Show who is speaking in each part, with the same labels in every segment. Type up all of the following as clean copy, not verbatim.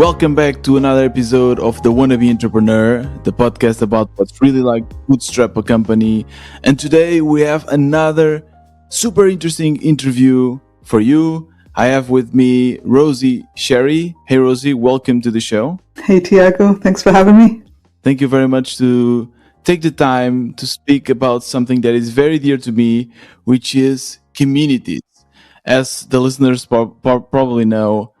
Speaker 1: Welcome back to another episode of The Wannabe Entrepreneur, the podcast about what's really like to bootstrap a company. And today we have another super interesting interview for you. I have with me Rosie Sherry. Hey Rosie, welcome to the show.
Speaker 2: Hey Tiago, thanks for having me.
Speaker 1: Thank you very much to take the time to speak about something that is very dear to me, which is communities. As the listeners probably know,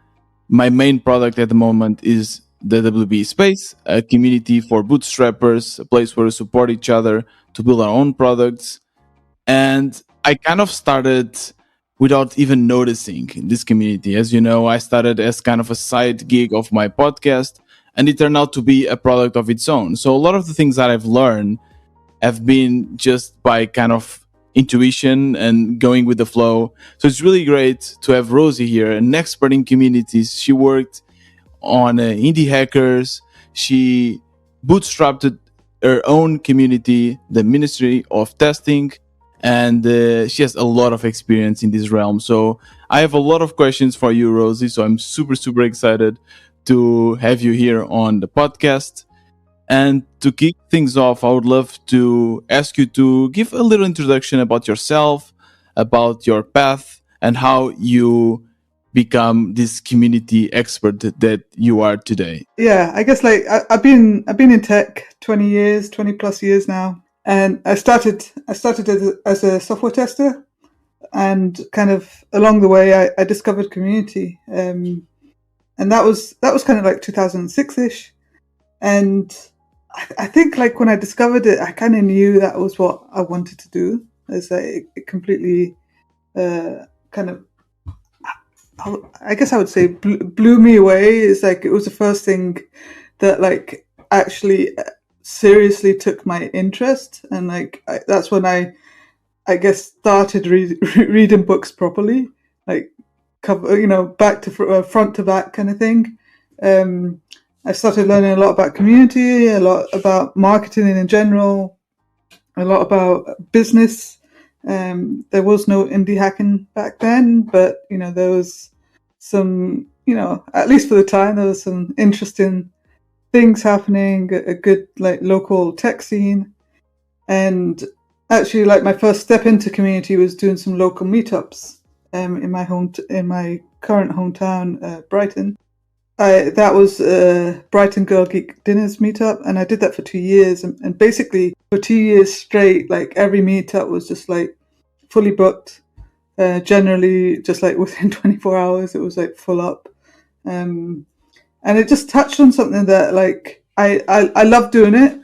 Speaker 1: my main product at the moment is the WB Space, a community for bootstrappers, a place where we support each other to build our own products. And I kind of started without even noticing this community. As you know, I started as kind of a side gig of my podcast, and it turned out to be a product of its own. So a lot of the things that I've learned have been just by kind of intuition and going with the flow. So it's really great to have Rosie here, an expert in communities. She worked on indie hackers. She bootstrapped her own community, the Ministry of Testing, and she has a lot of experience in this realm. So I have a lot of questions for you, Rosie. So I'm super excited to have you here on the podcast. And to kick things off, I would love to ask you to give a little introduction about yourself, about your path, and how you become this community expert that you are today.
Speaker 2: Yeah, I guess I've been in tech 20 plus years now, and I started as a software tester, and kind of along the way I discovered community, and that was kind of like 2006ish, and I think like when I discovered it, I kind of knew that was what I wanted to do. It's like it completely kind of, I guess I would say, blew me away. It's like it was the first thing that like actually seriously took my interest, and like that's when I guess started reading books properly, like cover, back to front to back kind of thing. I started learning a lot about community, a lot about marketing in general, a lot about business. There was no indie hacking back then, but there was some, at least for the time, there was some interesting things happening, a good like local tech scene. And actually, like my first step into community was doing some local meetups in my current hometown, Brighton. That was Brighton Girl Geek Dinners meetup, and I did that for 2 years. And basically, for 2 years straight, like every meetup was just like fully booked. Generally, just like within 24 hours, it was like full up. And it just touched on something that like I loved doing it.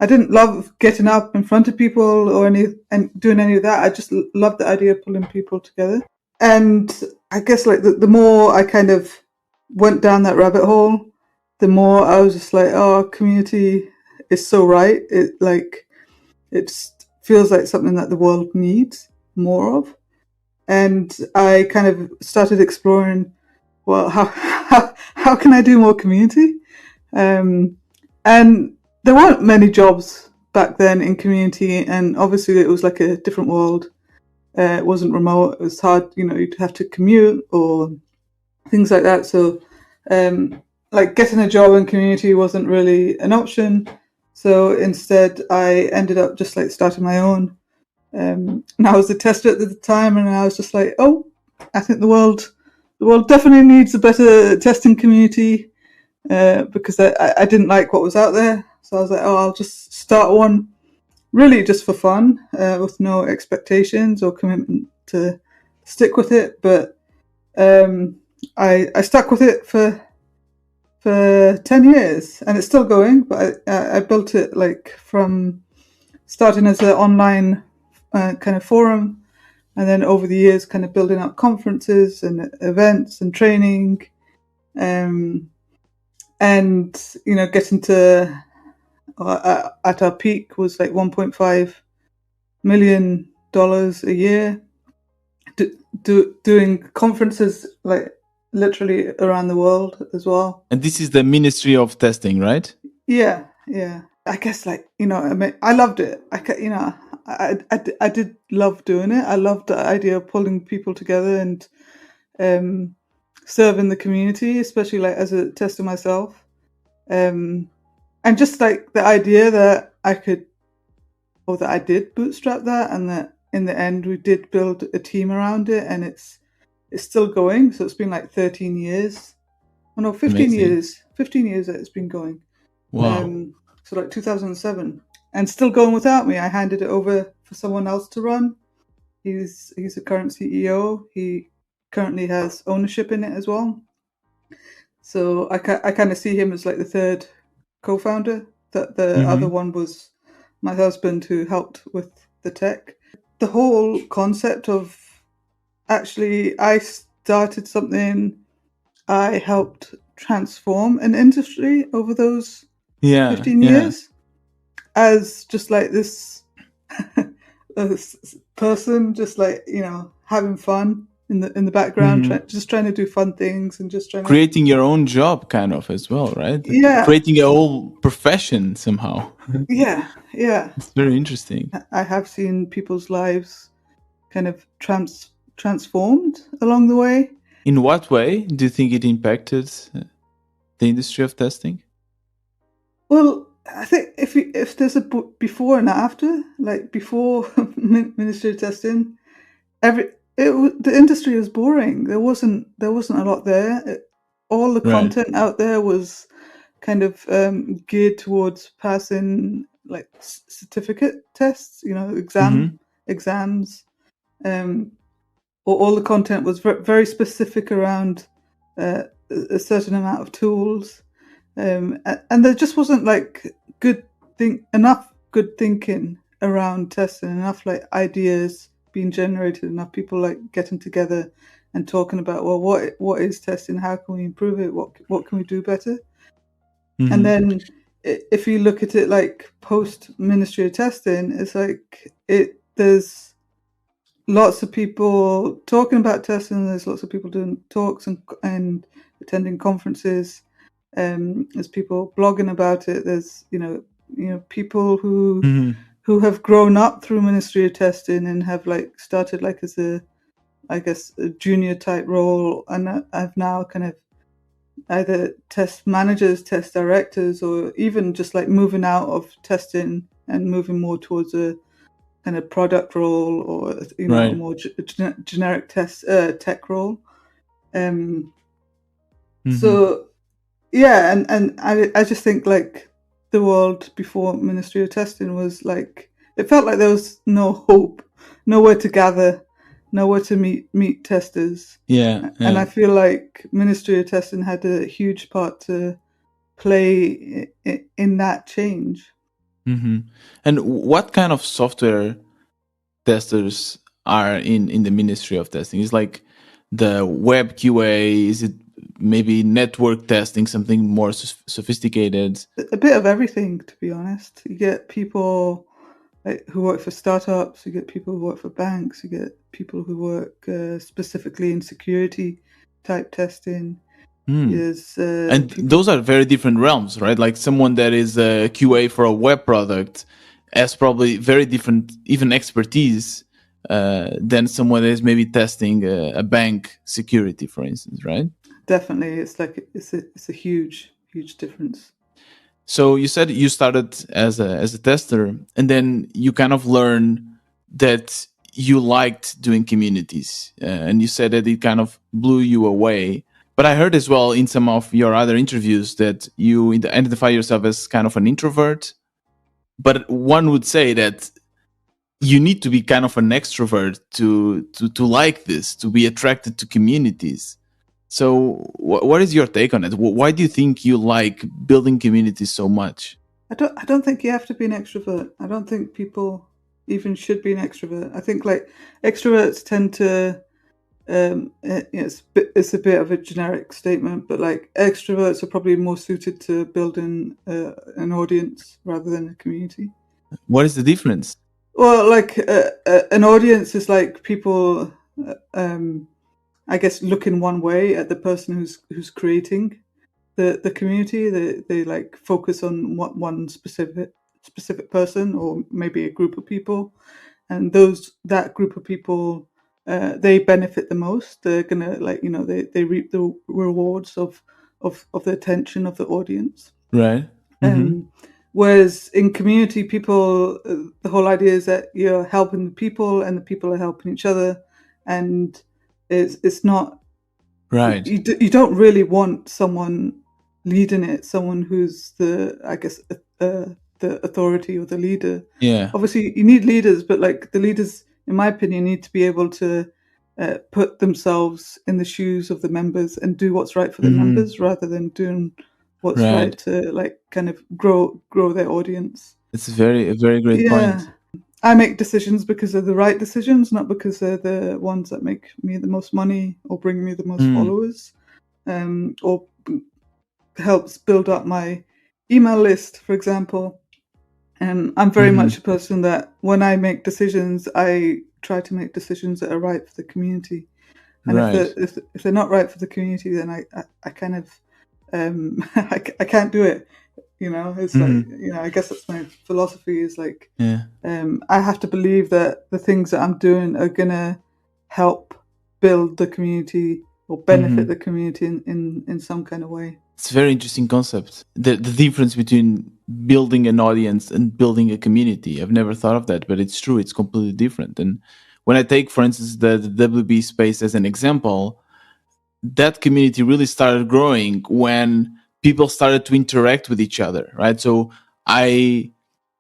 Speaker 2: I didn't love getting up in front of people and doing any of that. I just loved the idea of pulling people together. And I guess like the more I kind of went down that rabbit hole, the more I was just like, oh, community is so right. It feels like something that the world needs more of. And I kind of started exploring, well, how can I do more community? And there weren't many jobs back then in community, and obviously it was like a different world. It wasn't remote. It was hard, you'd have to commute or things like that. So, like getting a job in community wasn't really an option. So instead, I ended up just like starting my own. And I was a tester at the time, and I was just like, oh, I think the world definitely needs a better testing community because I didn't like what was out there. So I was like, oh, I'll just start one, really just for fun, with no expectations or commitment to stick with it. But I stuck with it for 10 years, and it's still going. But I built it like from starting as an online kind of forum, and then over the years kind of building up conferences and events and training, and getting to at our peak was like $1.5 million a year, doing conferences like literally around the world as well.
Speaker 1: And this is the Ministry of Testing, right?
Speaker 2: Yeah. I guess like, I mean, I loved it. I did love doing it. I loved the idea of pulling people together, and serve in the community, especially like as a tester myself. Um, and just like the idea that I could, or that I did bootstrap that, and that in the end we did build a team around it, and it's still going. So it's been like 13 years. Oh no, 15
Speaker 1: Amazing.
Speaker 2: years. 15 years that it's been going.
Speaker 1: Wow.
Speaker 2: So like 2007, and still going without me. I handed it over for someone else to run. He's the current CEO. He currently has ownership in it as well. So I kind of see him as like the third co-founder. That the other
Speaker 1: Hmm.
Speaker 2: one was my husband who helped with the tech. The whole concept of actually I started something, I helped transform an industry over those
Speaker 1: Yeah,
Speaker 2: 15
Speaker 1: yeah.
Speaker 2: years as just like this person, just like, having fun in the background,
Speaker 1: Hmm.
Speaker 2: just trying to do fun things and just trying to,
Speaker 1: Creating your own job, kind of as well, right?
Speaker 2: yeah,
Speaker 1: Creating a whole profession somehow.
Speaker 2: yeah.
Speaker 1: It's very interesting.
Speaker 2: I have seen people's lives kind of transformed along the way.
Speaker 1: In what way do you think it impacted the industry of testing?
Speaker 2: Well, I think if there's a before and after, like before ministry of testing, every the industry was boring. There wasn't a lot there. All the
Speaker 1: Right.
Speaker 2: content out there was kind of geared towards passing like certificate tests,
Speaker 1: Hmm.
Speaker 2: exams. Um, all the content was very specific around a certain amount of tools, and there just wasn't like enough good thinking around testing, enough like ideas being generated, enough people like getting together and talking about, well, what is testing, how can we improve it, what can we do better. And
Speaker 1: Hmm.
Speaker 2: then if you look at it like post ministry of testing, it's like there's lots of people talking about testing. There's lots of people doing talks and attending conferences. There's people blogging about it. There's people
Speaker 1: Hmm.
Speaker 2: who have grown up through ministry of testing and have like started like as a, I guess, a junior type role, and I've now kind of either test managers, test directors, or even just like moving out of testing and moving more towards a kind of product role, or a
Speaker 1: Right.
Speaker 2: more generic tech role. Um,
Speaker 1: Hmm.
Speaker 2: so yeah, and I just think like the world before Ministry of Testing was like, it felt like there was no hope, nowhere to gather, nowhere to meet testers,
Speaker 1: Yeah,
Speaker 2: and
Speaker 1: yeah.
Speaker 2: I feel like Ministry of Testing had a huge part to play in that change.
Speaker 1: Hmm. And what kind of software testers are in the ministry of testing? Is like the web QA? Is it maybe network testing, something more sophisticated?
Speaker 2: A bit of everything, to be honest. You get people like who work for startups, you get people who work for banks, you get people who work specifically in security type testing.
Speaker 1: Hmm.
Speaker 2: There's
Speaker 1: And
Speaker 2: people
Speaker 1: those are very different realms, right? Like someone that is a QA for a web product has probably very different, even expertise, than someone that is maybe testing a bank security, for instance, right?
Speaker 2: definitely, it's like it's a huge difference.
Speaker 1: So you said you started as a tester, and then you kind of learn that you liked doing communities, and you said that it kind of blew you away. But I heard as well in some of your other interviews that you identify yourself as kind of an introvert. But one would say that you need to be kind of an extrovert to like this, to be attracted to communities. So, what is your take on it? Why do you think you like building communities so much?
Speaker 2: I don't think you have to be an extrovert. I don't think people even should be an extrovert. I think like extroverts tend to it's a bit of a generic statement, but like extroverts are probably more suited to building an audience rather than a community.
Speaker 1: What is the difference?
Speaker 2: Well, like an audience is like people, um, I guess, look in one way at the person who's creating the community. They like focus on what one specific person or maybe a group of people, and that group of people they benefit the most. They're gonna they reap the rewards of the attention of the audience.
Speaker 1: Right. Mm-hmm.
Speaker 2: Whereas in community, people, the whole idea is that you're helping the people, and the people are helping each other, and it's not
Speaker 1: Right.
Speaker 2: you don't really want someone leading it, someone who's the authority or the leader.
Speaker 1: Yeah.
Speaker 2: Obviously, you need leaders, but like the leaders, in my opinion, need to be able to put themselves in the shoes of the members and do what's right for the
Speaker 1: Mm-hmm.
Speaker 2: members rather than doing what's right
Speaker 1: Right.
Speaker 2: to like kind of grow their audience.
Speaker 1: It's a very great
Speaker 2: Yeah.
Speaker 1: point.
Speaker 2: I make decisions because they're the right decisions, not because they're the ones that make me the most money or bring me the most
Speaker 1: Mm.
Speaker 2: followers, or helps build up my email list, for example. I'm very
Speaker 1: Mm-hmm.
Speaker 2: much a person that when I make decisions, I try to make decisions that are right for the community. And
Speaker 1: Right.
Speaker 2: if they're not right for the community, then I kind of I can't do it. It's like,
Speaker 1: Mm-hmm.
Speaker 2: I guess that's my philosophy is like,
Speaker 1: Yeah.
Speaker 2: I have to believe that the things that I'm doing are gonna help build the community or benefit
Speaker 1: Mm-hmm.
Speaker 2: the community in some kind of way.
Speaker 1: It's a very interesting concept. The difference between building an audience and building a community. I've never thought of that, but it's true. It's completely different. And when I take, for instance, the WB space as an example, that community really started growing when people started to interact with each other, right? So I,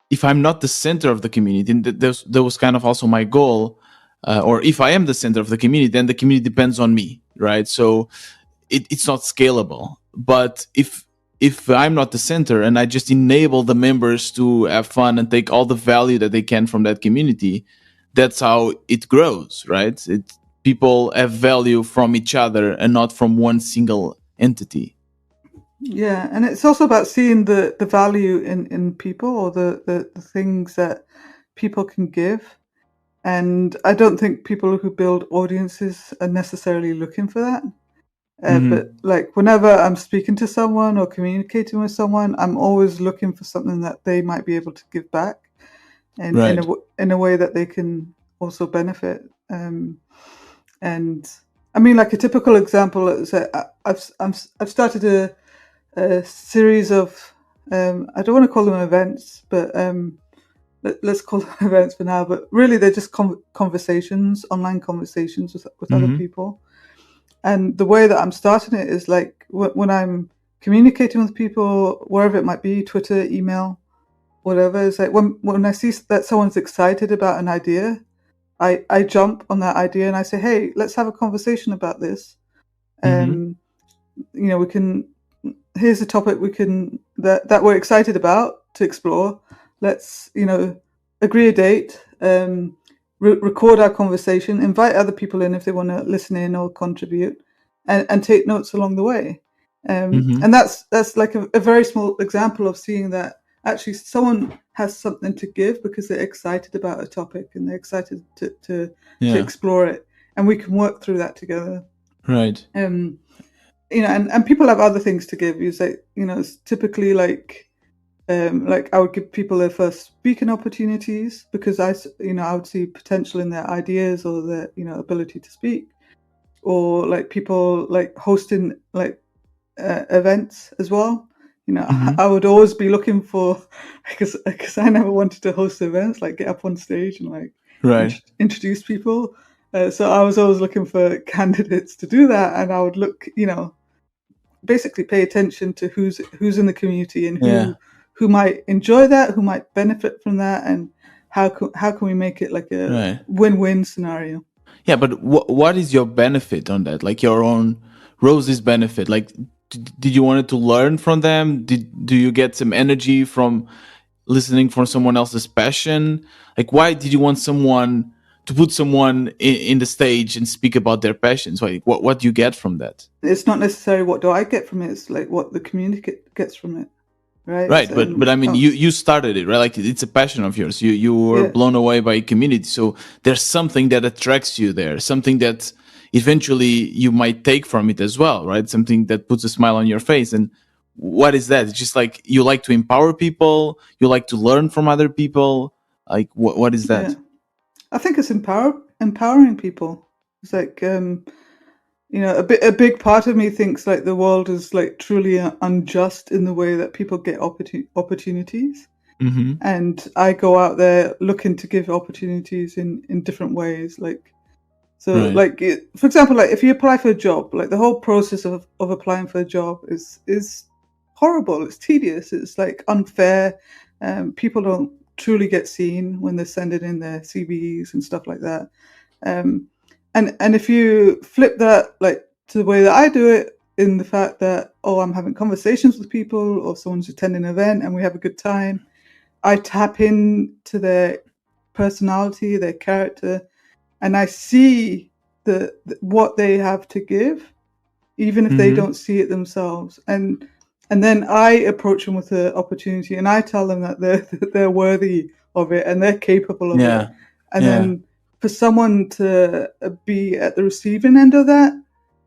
Speaker 1: if I'm not the center of the community, and that was kind of also my goal, or if I am the center of the community, then the community depends on me, right? So it's not scalable. But if I'm not the center and I just enable the members to have fun and take all the value that they can from that community, that's how it grows, right? People have value from each other and not from one single entity.
Speaker 2: Yeah, and it's also about seeing the value in people or the things that people can give. And I don't think people who build audiences are necessarily looking for that. But
Speaker 1: Mm-hmm.
Speaker 2: like whenever I'm speaking to someone or communicating with someone, I'm always looking for something that they might be able to give back, and
Speaker 1: Right.
Speaker 2: in a way that they can also benefit. And I mean, like a typical example is that I've started a series of I don't want to call them events, but let's call them events for now. But really, they're just conversations, online conversations with other
Speaker 1: Mm-hmm.
Speaker 2: people. And the way that I'm starting it is like when I'm communicating with people, wherever it might be, Twitter, email, whatever. It's like when I see that someone's excited about an idea, I jump on that idea and I say, hey, let's have a conversation about this.
Speaker 1: Mm-hmm.
Speaker 2: Um, we can. Here's a topic we can that we're excited about to explore. Let's agree a date. Record our conversation, invite other people in if they want to listen in or contribute, and take notes along the way.
Speaker 1: Mm-hmm.
Speaker 2: And that's like a very small example of seeing that actually someone has something to give because they're excited about a topic and they're excited to
Speaker 1: Yeah.
Speaker 2: explore it, and we can work through that together.
Speaker 1: Right.
Speaker 2: And people have other things to give. You say, it's typically like I would give people their first speaking opportunities because I would see potential in their ideas or their ability to speak, or like people like hosting like events as well.
Speaker 1: Mm-hmm.
Speaker 2: I would always be looking for because I never wanted to host events, like get up on stage and like
Speaker 1: Right.
Speaker 2: introduce people. So I was always looking for candidates to do that, and I would look, basically pay attention to who's in the community and
Speaker 1: Yeah.
Speaker 2: who might enjoy that, who might benefit from that, and how can we make it like a
Speaker 1: Right.
Speaker 2: win-win scenario.
Speaker 1: Yeah, but what is your benefit on that? Like your own Rosie's benefit? Like, did you want to learn from them? Do you get some energy from listening from someone else's passion? Like, why did you want someone to put someone in the stage and speak about their passions? Like, what do you get from that?
Speaker 2: It's not necessarily what do I get from it, it's like what the community gets from it, right?
Speaker 1: Right, but I mean, you started it, right? Like it's a passion of yours. You were
Speaker 2: Yeah,
Speaker 1: blown away by community, so there's something that attracts you there, something that eventually you might take from it as well, right? Something that puts a smile on your face. And what is that? It's just like you like to empower people, you like to learn from other people. Like what is
Speaker 2: yeah.
Speaker 1: that?
Speaker 2: I think it's empowering people. It's like, a big part of me thinks like the world is like truly unjust in the way that people get opportunities.
Speaker 1: Mm-hmm.
Speaker 2: And I go out there looking to give opportunities in different ways. Like, so
Speaker 1: Right.
Speaker 2: like, for example, like if you apply for a job, like the whole process of applying for a job is horrible. It's tedious. It's like unfair. People don't truly get seen when they're sending in their CVs and stuff like that. Um, and if you flip that like to the way that I do it, in the fact that, oh, I'm having conversations with people, or someone's attending an event and we have a good time, I tap into their personality, their character, and I see what they have to give, even if they
Speaker 1: Mm-hmm.
Speaker 2: don't see it themselves. And then I approach them with the opportunity, and I tell them that they're worthy of it and they're capable of it.
Speaker 1: Yeah.
Speaker 2: And
Speaker 1: Yeah.
Speaker 2: then for someone to be at the receiving end of that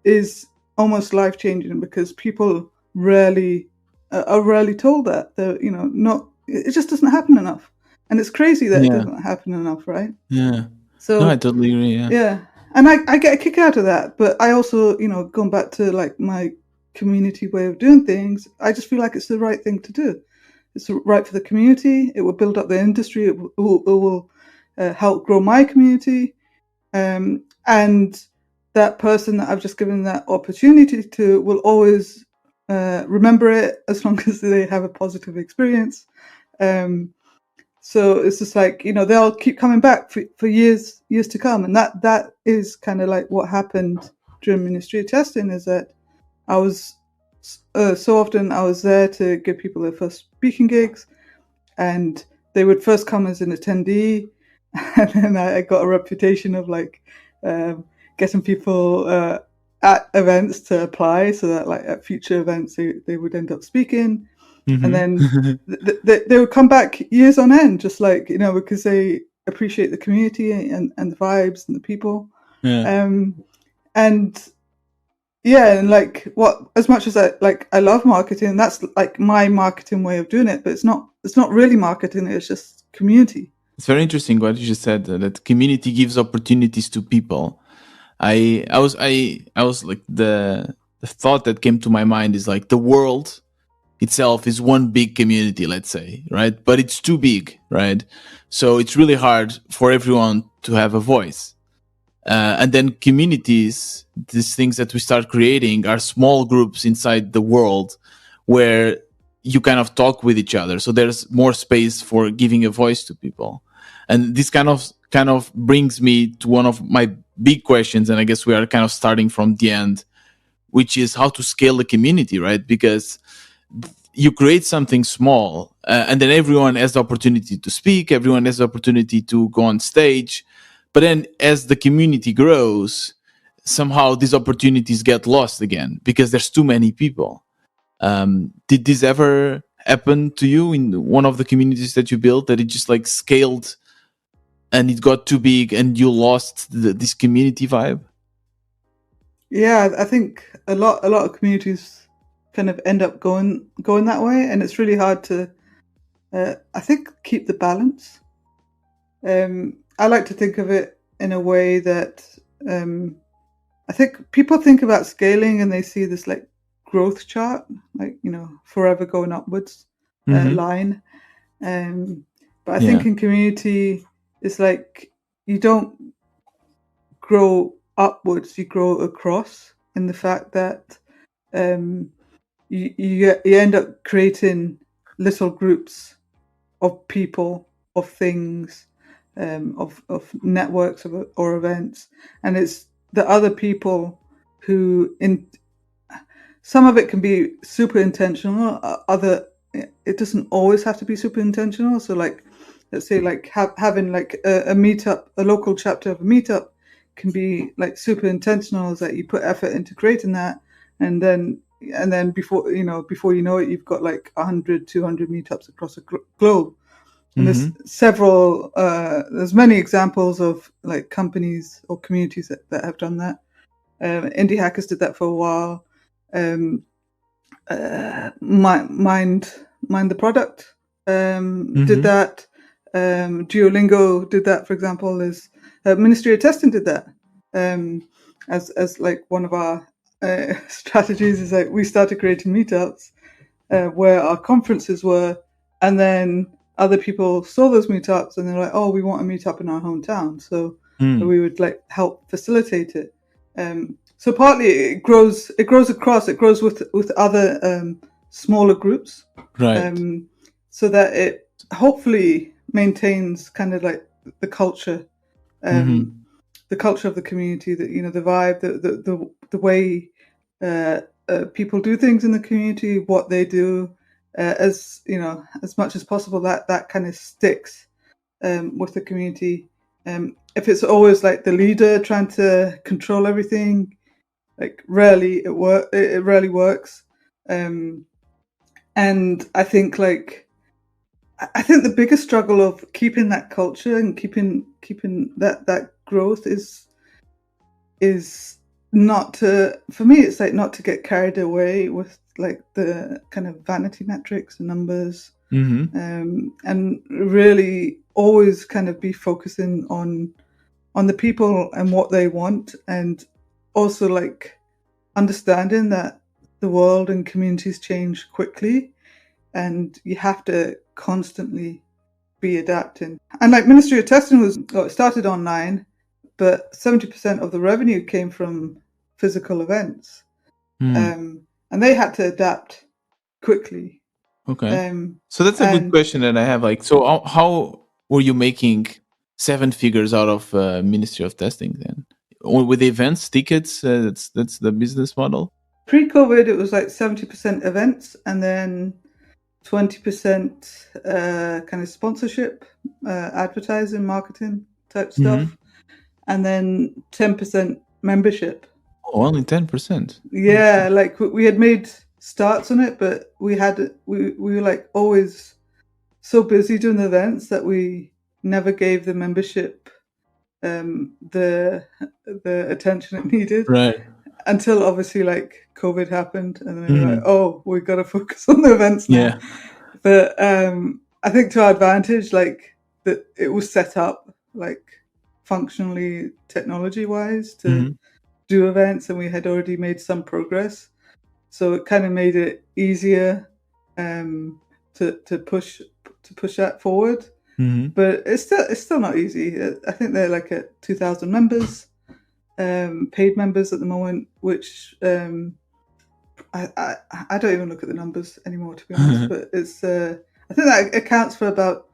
Speaker 2: is almost life changing, because people rarely are rarely told that. They're, not, it just doesn't happen enough, and it's crazy that it
Speaker 1: Yeah.
Speaker 2: doesn't happen enough, right?
Speaker 1: Yeah. No, I
Speaker 2: So
Speaker 1: totally agree. Yeah.
Speaker 2: yeah, and I get a kick out of that. But I also, going back to like my community way of doing things, I just feel like it's the right thing to do. It's right for the community. It will build up the industry. It will help grow my community. And that person that I've just given that opportunity to will always remember it, as long as they have a positive experience. Um, so it's just like, they'll keep coming back for years to come. And that is kind of like what happened during Ministry of Testing, is that I was so often I was there to give people their first speaking gigs, and they would first come as an attendee, and then I got a reputation of like um, getting people at events to apply, so that like at future events they would end up speaking. And then
Speaker 1: Mm-hmm.
Speaker 2: they would come back years on end, just like, because they appreciate the community and the vibes and the people.
Speaker 1: Yeah.
Speaker 2: um and yeah, and like, what, as much as I love marketing, that's like my marketing way of doing it, but it's not really marketing, it's just community.
Speaker 1: It's very interesting what you just said, that community gives opportunities to people. I was like, the thought that came to my mind is like the world itself is one big community, let's say, right? But it's too big, right? So it's really hard for everyone to have a voice. And then communities, these things that we start creating, are small groups inside the world where you kind of talk with each other. So there's more space for giving a voice to people. And this kind of brings me to one of my big questions. And I guess we are kind of starting from the end, which is how to scale the community, right? Because you create something small, and then everyone has the opportunity to speak, everyone has the opportunity to go on stage. But then as the community grows, somehow these opportunities get lost again because there's too many people. Did this ever happen to you in one of the communities that you built, that it just like scaled and it got too big and you lost this community vibe?
Speaker 2: Yeah, I think a lot of communities kind of end up going that way, and it's really hard to I think keep the balance. I like to think of it in a way that I think people think about scaling and they see this like growth chart, like, forever going upwards
Speaker 1: Mm-hmm.
Speaker 2: line. Um, but I think
Speaker 1: Yeah.
Speaker 2: in community, it's like you don't grow upwards, you grow across, in the fact that um, you end up creating little groups of people, of things, of networks or events, and it's the other people who, in some of it can be super intentional, other, it doesn't always have to be super intentional. So like, let's say like having like a meetup, a local chapter of a meetup can be like super intentional, is that you put effort into creating that, and then before you know it, you've got like 100, 200 meetups across the globe. And
Speaker 1: Mm-hmm.
Speaker 2: there's many examples of like companies or communities that have done that. Indie Hackers did that for a while. Um, mind the product did
Speaker 1: Mm-hmm.
Speaker 2: that. Duolingo did that, for example. Is Ministry of Testing did that. as like one of our strategies is like we started creating meetups where our conferences were, and then other people saw those meetups and they're like, oh, we want a meetup in our hometown, so
Speaker 1: Mm.
Speaker 2: we would like help facilitate it. So partly it grows across, it grows with other smaller groups,
Speaker 1: Right.
Speaker 2: so that it hopefully maintains kind of like the culture,
Speaker 1: Mm-hmm.
Speaker 2: the culture of the community, that the vibe, the way people do things in the community, what they do, as as much as possible, that kind of sticks with the community. If it's always like the leader trying to control everything, like rarely it rarely works. And I think the biggest struggle of keeping that culture and keeping that growth is not to, for me, it's like not to get carried away with like the kind of vanity metrics and numbers,
Speaker 1: Mm-hmm.
Speaker 2: and really always kind of be focusing on the people and what they want, and also like understanding that the world and communities change quickly and you have to constantly be adapting. And like Ministry of Testing it started online, but 70% of the revenue came from physical events.
Speaker 1: Mm.
Speaker 2: And they had to adapt quickly.
Speaker 1: Okay.
Speaker 2: Um,
Speaker 1: So that's a good
Speaker 2: and
Speaker 1: question that I have. Like, so how were you making 7 figures out of Ministry of Testing then? Or with events, tickets? That's the business model.
Speaker 2: pre-COVID, it was like 70% events and then 20% kind of sponsorship, advertising, marketing type
Speaker 1: Mm-hmm.
Speaker 2: stuff, and then 10% membership.
Speaker 1: Oh, only 10%.
Speaker 2: Yeah, like we had made starts on it, but we were like always so busy doing the events that we never gave the membership the attention it needed,
Speaker 1: Right.
Speaker 2: until obviously like COVID happened, and then we were like,
Speaker 1: Mm-hmm.
Speaker 2: oh, we got to focus on the events now.
Speaker 1: Yeah.
Speaker 2: But I think to our advantage, like that it was set up like functionally, technology wise, to
Speaker 1: Mm-hmm.
Speaker 2: do events, and we had already made some progress, so it kind of made it easier um, to push that forward.
Speaker 1: Mm-hmm.
Speaker 2: But it's still not easy. I think they're like at 2,000 members, paid members at the moment, which I don't even look at the numbers anymore, to be honest. But it's I think that accounts for about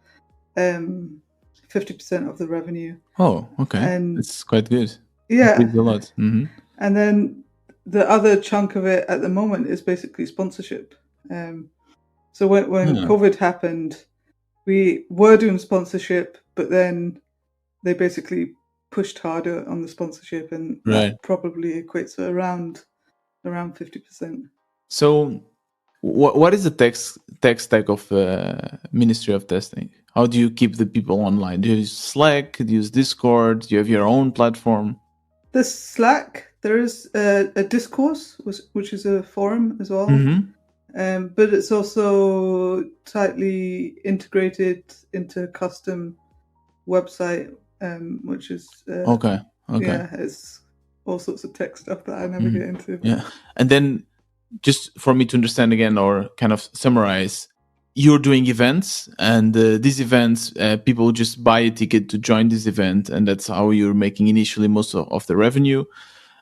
Speaker 2: 50% of the revenue.
Speaker 1: Oh, okay.
Speaker 2: And
Speaker 1: That's quite good.
Speaker 2: yeah,
Speaker 1: Increased a lot. Mm-hmm.
Speaker 2: and then the other chunk of it at the moment is basically sponsorship. So when
Speaker 1: Yeah.
Speaker 2: COVID happened, we were doing sponsorship, but then they basically pushed harder on the sponsorship, and
Speaker 1: Right.
Speaker 2: that probably equates to around 50%.
Speaker 1: So, what is the tech stack of Ministry of Testing? How do you keep the people online? Do you use Slack? Do you use Discord? Do you have your own platform?
Speaker 2: There's Slack. There is a discourse, which is a forum as well.
Speaker 1: Mm-hmm.
Speaker 2: But it's also tightly integrated into a custom website, which is
Speaker 1: Okay. Okay.
Speaker 2: yeah, it's all sorts of tech stuff that I never
Speaker 1: Mhm.
Speaker 2: get into. But
Speaker 1: Yeah. And then, just for me to understand again, or kind of summarize, you're doing events, and these events, people just buy a ticket to join this event, and that's how you're making initially most of the revenue.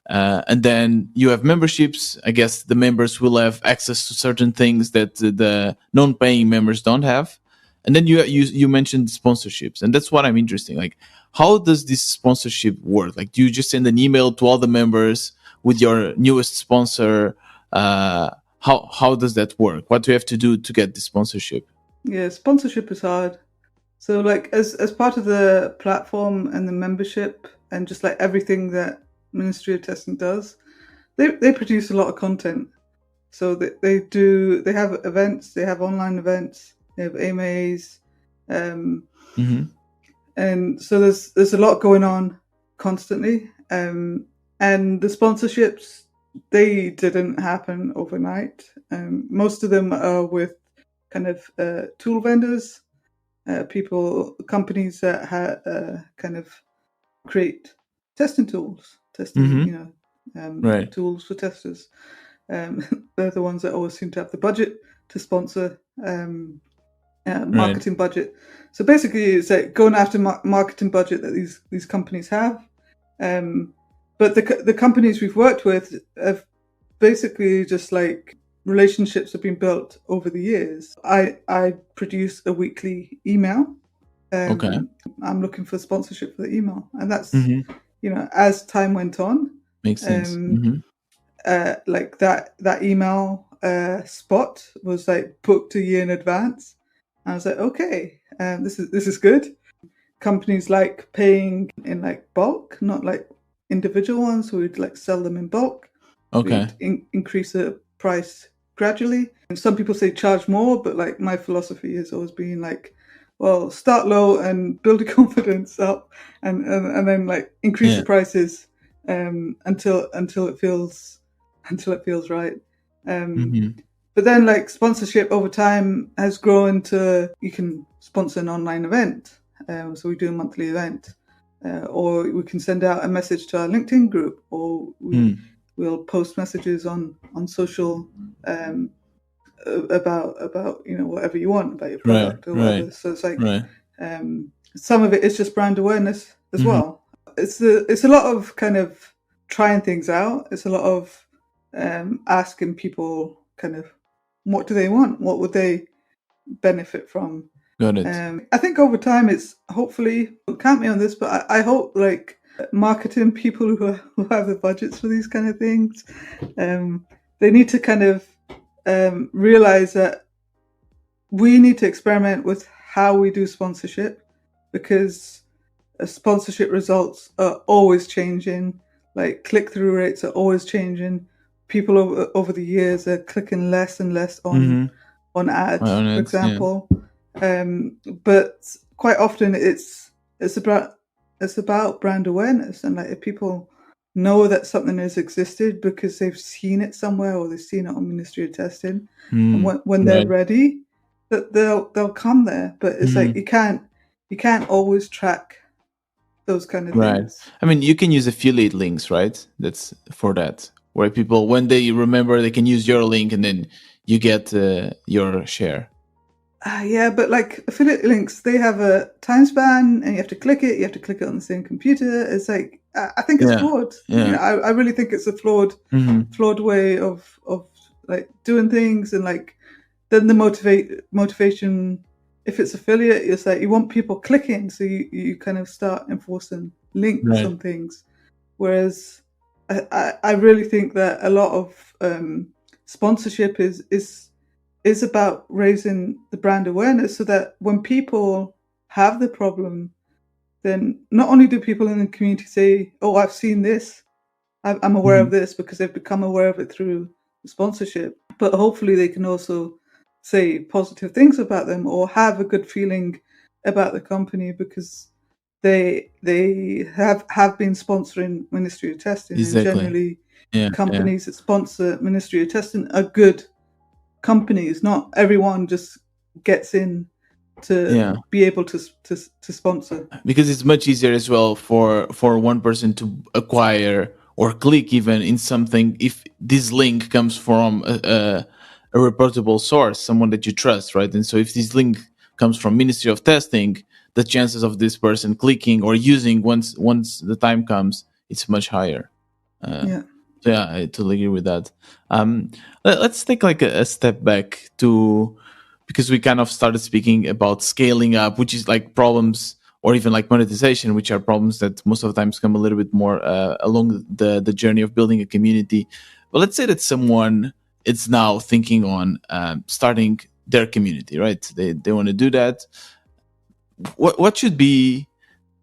Speaker 1: And then you have memberships. I guess the members will have access to certain things that the non-paying members don't have. And then you mentioned sponsorships, and that's what I'm interested in. Like, how does this sponsorship work? Like, do you just send an email to all the members with your newest sponsor? How does that work? What do you have to do to get the sponsorship?
Speaker 2: yeah, sponsorship is hard. So like as part of the platform and the membership and just like everything that Ministry of Testing does, they produce a lot of content. So they have events, they have online events, they have AMAs,
Speaker 1: Mm-hmm.
Speaker 2: and so there's a lot going on constantly. And the sponsorships, they didn't happen overnight. Most of them are with kind of tool vendors, companies that kind of create testing tools. testing,
Speaker 1: Right.
Speaker 2: tools for testers. They're the ones that always seem to have the budget to sponsor
Speaker 1: Right.
Speaker 2: marketing budget. So basically, it's like going after marketing budget that these companies have. But the companies we've worked with have basically just like relationships have been built over the years. I produce a weekly email.
Speaker 1: Okay.
Speaker 2: I'm looking for sponsorship for the email, and that's
Speaker 1: Hmm.
Speaker 2: as time went on,
Speaker 1: Makes sense.
Speaker 2: like that email spot was like booked a year in advance. I was like, okay, this is good. Companies like paying in like bulk, not like individual ones. So we'd like sell them in bulk.
Speaker 1: Okay.
Speaker 2: We'd increase the price gradually. And some people say charge more, but like my philosophy has always been like, well, start low and build your confidence up, and then like increase the prices until it feels right.
Speaker 1: Hmm.
Speaker 2: But then like sponsorship over time has grown to you can sponsor an online event. So we do a monthly event, or we can send out a message to our LinkedIn group, or we'll post messages on social about whatever you want about your
Speaker 1: Right.
Speaker 2: product or
Speaker 1: Right.
Speaker 2: whatever. So it's like
Speaker 1: Right.
Speaker 2: some of it is just brand awareness as
Speaker 1: Hmm.
Speaker 2: well. It's a lot of kind of trying things out. It's a lot of asking people kind of what do they want, what would they benefit from.
Speaker 1: Got it.
Speaker 2: I think over time it's hopefully, count me on this, but I hope like marketing people who have the budgets for these kind of things, they need to kind of realize that we need to experiment with how we do sponsorship, because sponsorship results are always changing. Like click-through rates are always changing. People over the years are clicking less and less on ads,
Speaker 1: On
Speaker 2: for
Speaker 1: it. Yeah.
Speaker 2: example. But quite often it's about brand awareness, and like if people know that something has existed because they've seen it somewhere or they've seen it on Ministry of Testing, and when they're
Speaker 1: Right.
Speaker 2: ready, that they'll come there. But it's like you can't always track those kind of
Speaker 1: Right.
Speaker 2: things.
Speaker 1: I mean, you can use affiliate links, right? That's for that, where people, when they remember, they can use your link and then you get your share.
Speaker 2: Yeah, but like affiliate links, they have a time span, and you have to click it. You have to click it on the same computer. It's like I think it's flawed.
Speaker 1: Yeah.
Speaker 2: I really think it's a flawed way of like doing things, and like then the motivation. If it's affiliate, it's like you want people clicking, so you kind of start enforcing links on things. Whereas I really think that a lot of sponsorship is about raising the brand awareness, so that when people have the problem, then not only do people in the community say, "Oh, I've seen this, I'm aware of this," because they've become aware of it through sponsorship, but hopefully they can also say positive things about them or have a good feeling about the company because they have been sponsoring Ministry of Testing.
Speaker 1: Exactly.
Speaker 2: And generally
Speaker 1: Yeah.
Speaker 2: companies that sponsor Ministry of Testing are good companies. Not everyone just gets in to be able to sponsor,
Speaker 1: because it's much easier as well for one person to acquire or click even in something if this link comes from a reportable source, someone that you trust, right? And so if this link comes from Ministry of Testing, the chances of this person clicking or using once the time comes, it's much higher.
Speaker 2: yeah.
Speaker 1: So yeah, I totally agree with that. Let's take like a step back to, because we kind of started speaking about scaling up, which is like problems, or even like monetization, which are problems that most of the times come a little bit more along the journey of building a community. But let's say that someone is now thinking on starting their community, right? They want to do that. What should be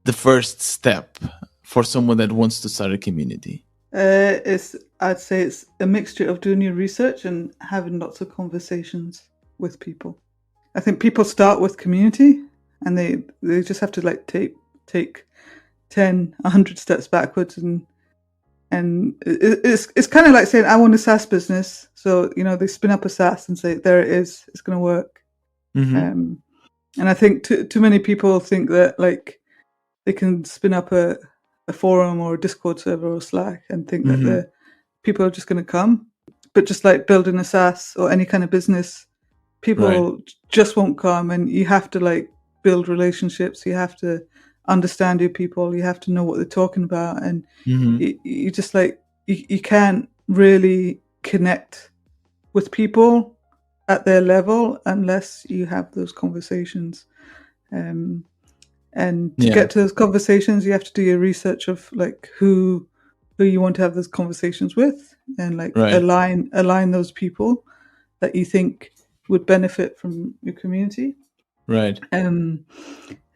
Speaker 1: the first step for someone that wants to start a community?
Speaker 2: I'd say it's a mixture of doing your research and having lots of conversations with people. I think people start with community, and they just have to like take 10, 100 steps backwards, and it's kind of like saying I want a SaaS business. So they spin up a SaaS and say there it is, it's going to work. And I think too many people think that like they can spin up a a forum or a Discord server or Slack and think that
Speaker 1: Mm-hmm.
Speaker 2: the people are just going to come. But just like building a SaaS or any kind of business,
Speaker 1: Right.
Speaker 2: people just won't come, and you have to like build relationships. You have to understand your people. You have to know what they're talking about, and
Speaker 1: Mm-hmm.
Speaker 2: you just like you can't really connect with people at their level unless you have those conversations. Um, and to
Speaker 1: Yeah.
Speaker 2: get to those conversations, you have to do your research of like who you want to have those conversations with, and like
Speaker 1: Right.
Speaker 2: align those people that you think would benefit from your community.
Speaker 1: Right.
Speaker 2: Um,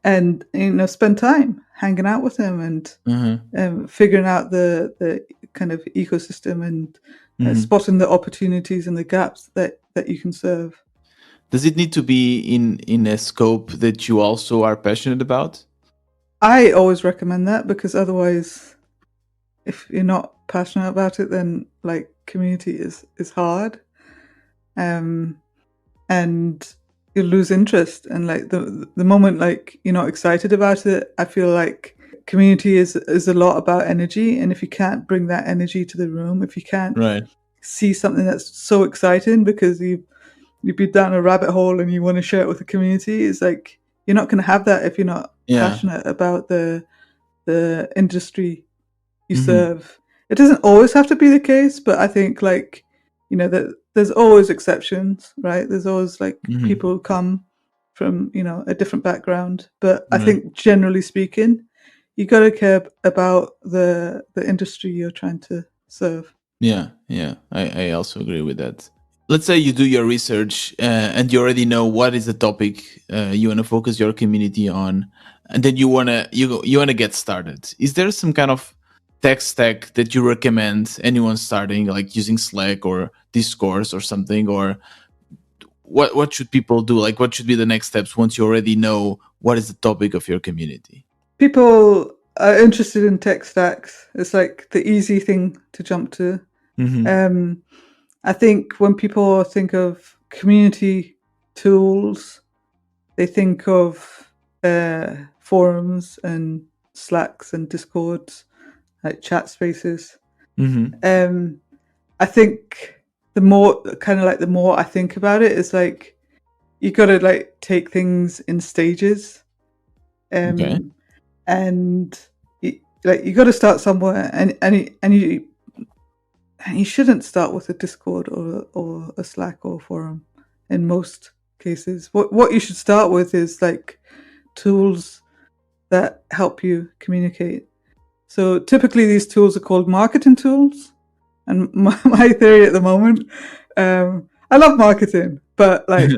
Speaker 2: and spend time hanging out with them and
Speaker 1: Mm-hmm.
Speaker 2: figuring out the kind of ecosystem and
Speaker 1: Mm-hmm.
Speaker 2: spotting the opportunities and the gaps that you can serve.
Speaker 1: Does it need to be in a scope that you also are passionate about?
Speaker 2: I always recommend that, because otherwise, if you're not passionate about it, then like community is hard, and you'll lose interest. And like the moment like you're not excited about it, I feel like community is a lot about energy, and if you can't bring that energy to the room, if you can't
Speaker 1: Right.
Speaker 2: see something that's so exciting because you've been down a rabbit hole and you want to share it with the community, it's like you're not going to have that if you're not
Speaker 1: Yeah.
Speaker 2: passionate about the industry you
Speaker 1: Mm-hmm.
Speaker 2: serve. It doesn't always have to be the case, but I think like that there's always exceptions, right? There's always like
Speaker 1: Mm-hmm.
Speaker 2: people who come from a different background, but I
Speaker 1: Right.
Speaker 2: think generally speaking, you got to care about the industry you're trying to serve.
Speaker 1: Yeah. Yeah. I also agree with that. Let's say you do your research and you already know what is the topic you want to focus your community on, and then you wanna get started. Is there some kind of tech stack that you recommend anyone starting, like using Slack or Discourse or something, or what should people do? Like, what should be the next steps once you already know what is the topic of your community?
Speaker 2: People are interested in tech stacks. It's like the easy thing to jump to.
Speaker 1: Mm-hmm.
Speaker 2: Um, I think when people think of community tools, they think of forums and Slacks and Discords, like chat spaces.
Speaker 1: Mm-hmm.
Speaker 2: Um, I think the more I think about it, it's like you got to like take things in stages,
Speaker 1: Okay.
Speaker 2: um, and you got to start somewhere, and you shouldn't start with a Discord or a Slack or forum. In most cases, what you should start with is like tools that help you communicate. So typically these tools are called marketing tools. And my theory at the moment, I love marketing, but like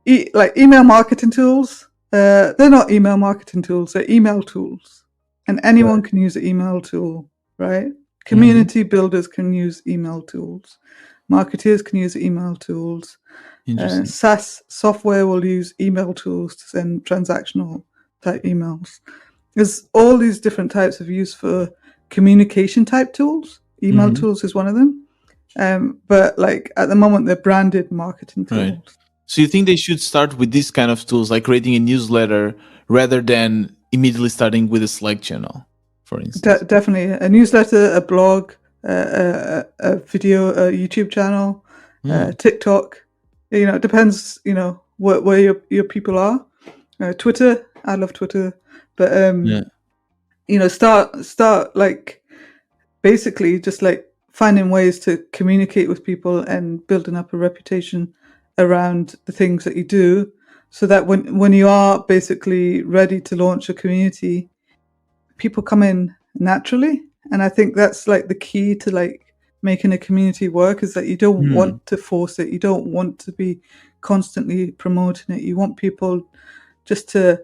Speaker 2: email marketing tools, they're not email marketing tools, they're email tools. And anyone
Speaker 1: Right.
Speaker 2: can use an email tool, right?
Speaker 1: Mm-hmm.
Speaker 2: Community builders can use email tools. Marketeers can use email tools.
Speaker 1: Interesting.
Speaker 2: SaaS software will use email tools to send transactional type emails. There's all these different types of use for communication type tools. Email
Speaker 1: Mm-hmm.
Speaker 2: tools is one of them. But like at the moment, they're branded marketing
Speaker 1: Right.
Speaker 2: tools.
Speaker 1: So you think they should start with this kind of tools, like creating a newsletter, rather than immediately starting with a Slack channel, for instance?
Speaker 2: Definitely a newsletter, a blog, a video, a YouTube channel,
Speaker 1: Hmm.
Speaker 2: TikTok. It depends. Where your people are. Twitter, I love Twitter, but
Speaker 1: Yeah.
Speaker 2: start like basically just like finding ways to communicate with people and building up a reputation around the things that you do, so that when you are basically ready to launch a community, people come in naturally. And I think that's like the key to like making a community work, is that you don't
Speaker 1: Hmm.
Speaker 2: want to force it, you don't want to be constantly promoting it. You want people just to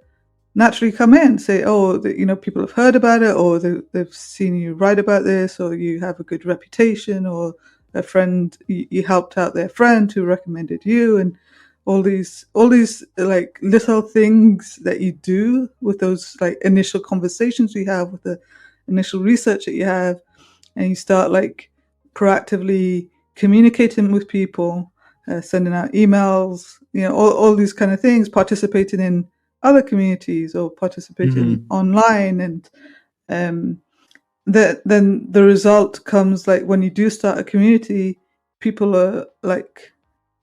Speaker 2: naturally come in, say, oh, people have heard about it, or they've seen you write about this, or you have a good reputation, or a friend, you helped out their friend who recommended you, and all these like little things that you do with those like initial conversations we have, with the initial research that you have, and you start like proactively communicating with people, sending out emails, all these kind of things, participating in other communities or participating
Speaker 1: Hmm.
Speaker 2: online, and um, then the result comes like when you do start a community, people are like,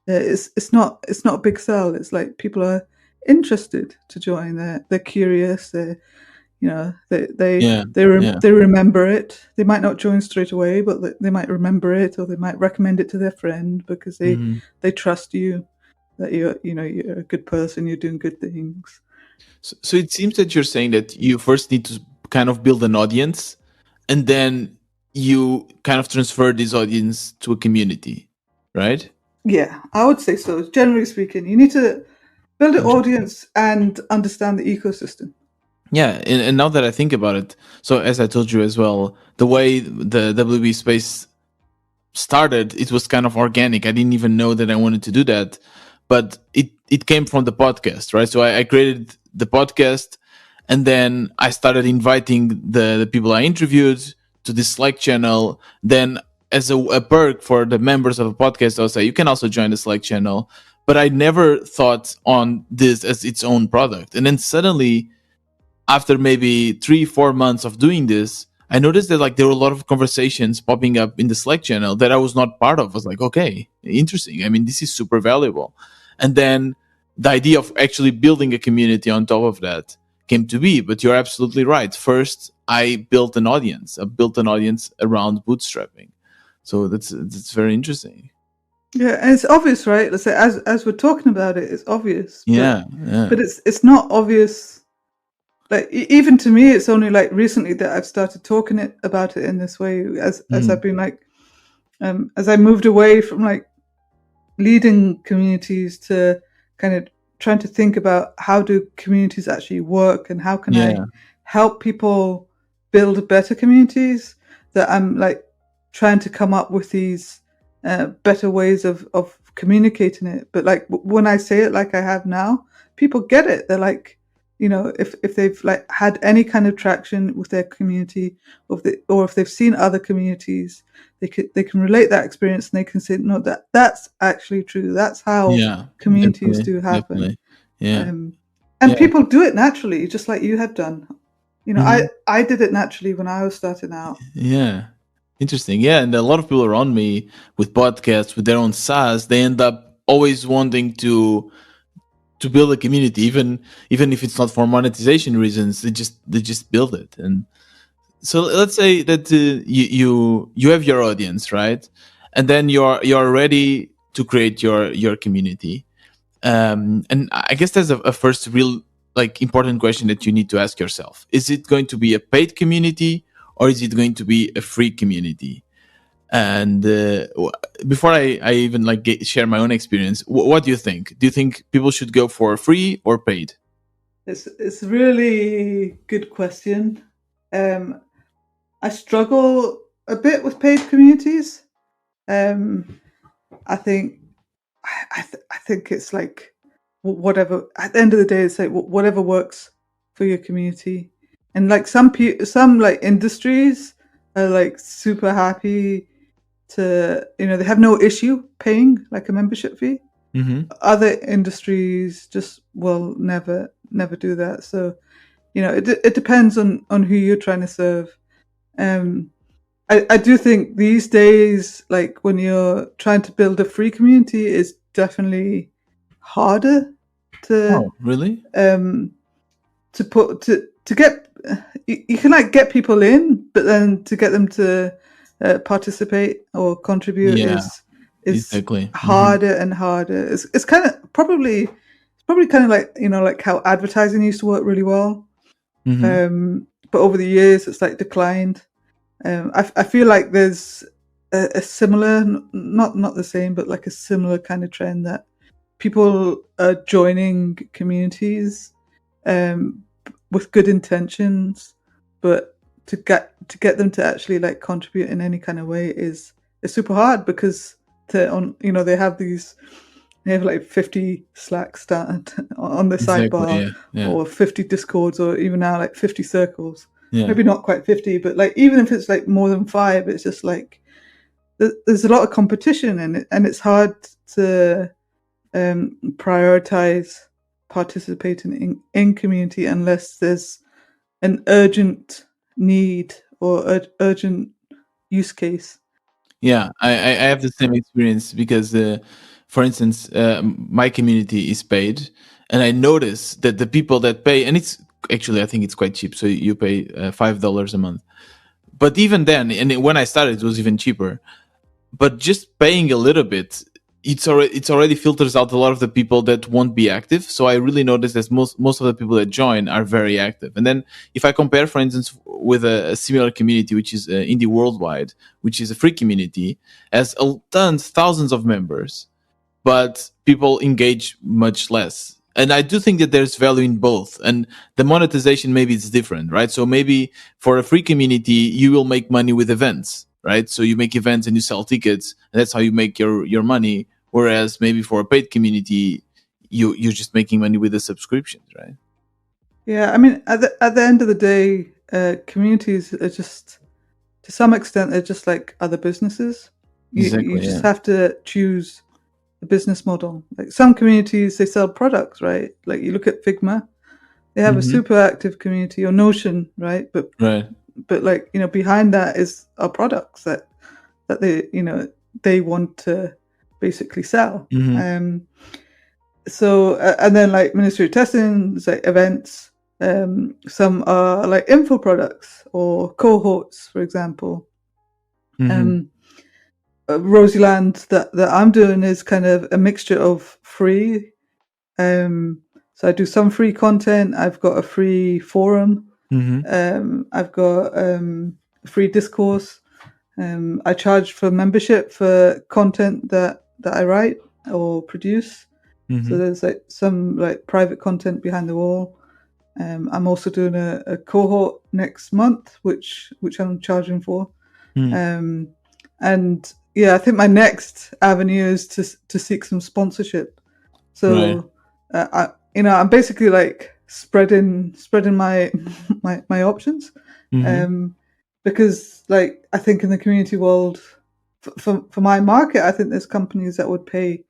Speaker 2: it's not a big sell. It's like people are interested to join. They're curious.
Speaker 1: Yeah, yeah.
Speaker 2: They remember it. They might not join straight away, but they might remember it, or they might recommend it to their friend because
Speaker 1: Hmm.
Speaker 2: they trust you, that you're a good person, you're doing good things.
Speaker 1: So it seems that you're saying that you first need to kind of build an audience, and then you kind of transfer this audience to a community, right?
Speaker 2: Yeah, I would say so. Generally speaking, you need to build an
Speaker 1: Interesting.
Speaker 2: audience and understand the ecosystem.
Speaker 1: Yeah, and now that I think about it, so as I told you as well, the way the WB space started, it was kind of organic. I didn't even know that I wanted to do that, but it came from the podcast, right? So I created the podcast, and then I started inviting the people I interviewed to this Slack channel. Then, as a perk for the members of a podcast, I'll say you can also join the Slack channel. But I never thought on this as its own product, and then suddenly after maybe 3 4 months of doing this, I noticed that like there were a lot of conversations popping up in the Slack channel that I was not part of. I was like, okay, interesting. I mean, this is super valuable. And then the idea of actually building a community on top of that came to be. But you're absolutely right. First, I built an audience. I built an audience around bootstrapping. So that's very interesting.
Speaker 2: Yeah, and it's obvious, right? Let's say as we're talking about it, it's obvious,
Speaker 1: Yeah, yeah.
Speaker 2: but it's not obvious. Like even to me, it's only like recently that I've started talking about it in this way. As I've
Speaker 1: Mhm.
Speaker 2: been like, as I moved away from like leading communities to kind of trying to think about how do communities actually work and how can I
Speaker 1: Yeah,
Speaker 2: help people build better communities, that I'm like trying to come up with these better ways of communicating it. But like when I say it like I have now, people get it. They're like, if they've like had any kind of traction with their community, or if they've seen other communities, they can relate that experience, and they can say, no, that's actually true. That's how
Speaker 1: yeah.
Speaker 2: communities
Speaker 1: Definitely,
Speaker 2: do happen.
Speaker 1: definitely. Yeah,
Speaker 2: Um, and
Speaker 1: yeah.
Speaker 2: people do it naturally, just like you have done.
Speaker 1: Mhm.
Speaker 2: I did it naturally when I was starting out.
Speaker 1: Yeah. Interesting. Yeah. And a lot of people around me with podcasts, with their own SaaS, they end up always wanting to build a community, even if it's not for monetization reasons. They just build it. And so let's say that you have your audience, right? And then you're ready to create your community. And I guess there's a first real like important question that you need to ask yourself: is it going to be a paid community, or is it going to be a free community? And before I even like share my own experience, what do you think? Do you think people should go for free or paid?
Speaker 2: It's a really good question. Um, I struggle a bit with paid communities. Um, I think I think it's like whatever. At the end of the day, it's like whatever works for your community. And like some like industries are like super happy to, they have no issue paying like a membership fee.
Speaker 1: Mm-hmm.
Speaker 2: Other industries just will never do that. So it depends on who you're trying to serve. Um, I do think these days, like when you're trying to build a free community, it's definitely harder to
Speaker 1: Oh, really?
Speaker 2: um to get, you can like get people in, but then to get them to participate or contribute
Speaker 1: Yeah,
Speaker 2: is
Speaker 1: exactly. Mm-hmm.
Speaker 2: harder and harder. It's kind of probably kind of like, like how advertising used to work really well,
Speaker 1: Mm-hmm.
Speaker 2: but over the years it's like declined. I feel like there's a similar, not the same, but like a similar kind of trend that people are joining communities um, with good intentions, but to get them to actually like contribute in any kind of way is super hard, because they have like 50 Slacks started on the
Speaker 1: Exactly.
Speaker 2: sidebar,
Speaker 1: Yeah. Yeah.
Speaker 2: or 50 Discords, or even now like 50 circles.
Speaker 1: Yeah.
Speaker 2: Maybe not quite 50, but like even if it's like more than five, it's just like there's a lot of competition, and it's hard to prioritize participating in community unless there's an urgent need or urgent use case.
Speaker 1: Yeah, I have the same experience because, for instance, my community is paid, and I notice that the people that pay, and it's actually I think it's quite cheap. So you pay $5 a month, but even then, and when I started, it was even cheaper. But just paying a little bit, it's already filters out a lot of the people that won't be active. So I really noticed that most of the people that join are very active. And then if I compare, for instance, with a similar community, which is Indie Worldwide, which is a free community, has thousands of members, but people engage much less. And I do think that there's value in both. And the monetization maybe it's different, right? So maybe for a free community, you will make money with events, right? So you make events and you sell tickets, and that's how you make your money. Whereas maybe for a paid community, you're just making money with the subscriptions, right?
Speaker 2: Yeah, I mean, at the end of the day, communities are just, to some extent, they're just like other businesses. You
Speaker 1: Exactly.
Speaker 2: just
Speaker 1: Yeah.
Speaker 2: have to choose the business model. Like some communities, they sell products, right? Like you look at Figma, they have a
Speaker 1: Hmm.
Speaker 2: super active community, or Notion, right?
Speaker 1: Right.
Speaker 2: But like, behind that is our products that they want to basically sell.
Speaker 1: Hmm.
Speaker 2: So and then like Ministry of Testing, there's like events. Some are like info products or cohorts, for example.
Speaker 1: Hmm.
Speaker 2: Um, Rosie Land that I'm doing is kind of a mixture of free. So I do some free content. I've got a free forum.
Speaker 1: Hmm.
Speaker 2: I've got a free discourse. I charge for membership for content that I write or produce. So
Speaker 1: Hmm.
Speaker 2: there's like some like private content behind the wall. I'm also doing a cohort next month, which I'm charging for. Um, and yeah, I think my next avenue is to seek some sponsorship.
Speaker 1: Right.
Speaker 2: So I'm basically like spreading my my options,
Speaker 1: Hmm.
Speaker 2: um, because like I think in the community world, for my market, I think there's companies that would pay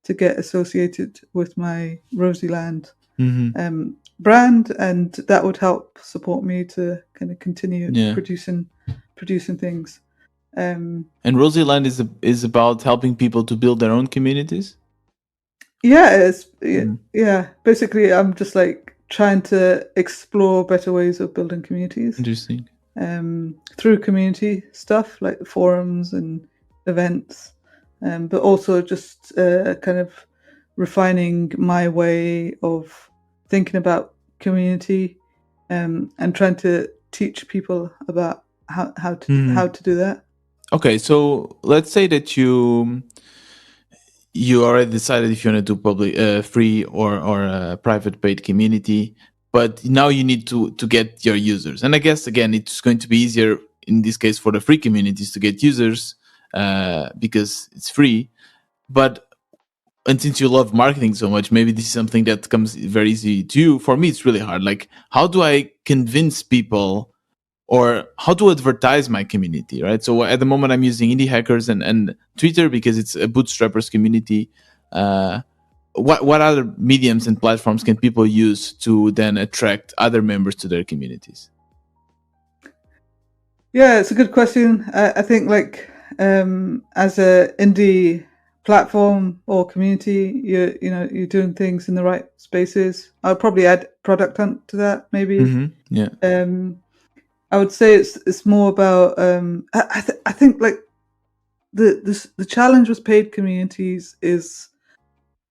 Speaker 2: to get associated with my Rosie Land
Speaker 1: Hmm.
Speaker 2: brand, and that would help support me to kind of continue
Speaker 1: Yeah.
Speaker 2: producing things. Um,
Speaker 1: And Rosie Land is about helping people to build their own communities.
Speaker 2: yeah, it's
Speaker 1: Mm.
Speaker 2: yeah. Basically, I'm just like trying to explore better ways of building communities
Speaker 1: Interesting.
Speaker 2: through community stuff like forums and events, but also just kind of refining my way of thinking about community, and trying to teach people about how to do that.
Speaker 1: Okay, so let's say that you already decided if you want to do public, free or a private paid community, but now you need to get your users. And I guess again, it's going to be easier in this case for the free communities to get users because it's free. But and since you love marketing so much, maybe this is something that comes very easy to you. For me, it's really hard. Like, how do I convince people or how to advertise my community, right? So at the moment, I'm using Indie Hackers and Twitter because it's a bootstrappers community. Uh, what other mediums and platforms can people use to then attract other members to their communities?
Speaker 2: Yeah, it's a good question. I think like as a indie platform or community, you're doing things in the right spaces. I'll probably add Product Hunt to that, maybe.
Speaker 1: Yeah.
Speaker 2: Um, I would say it's more about I think like the challenge with paid communities is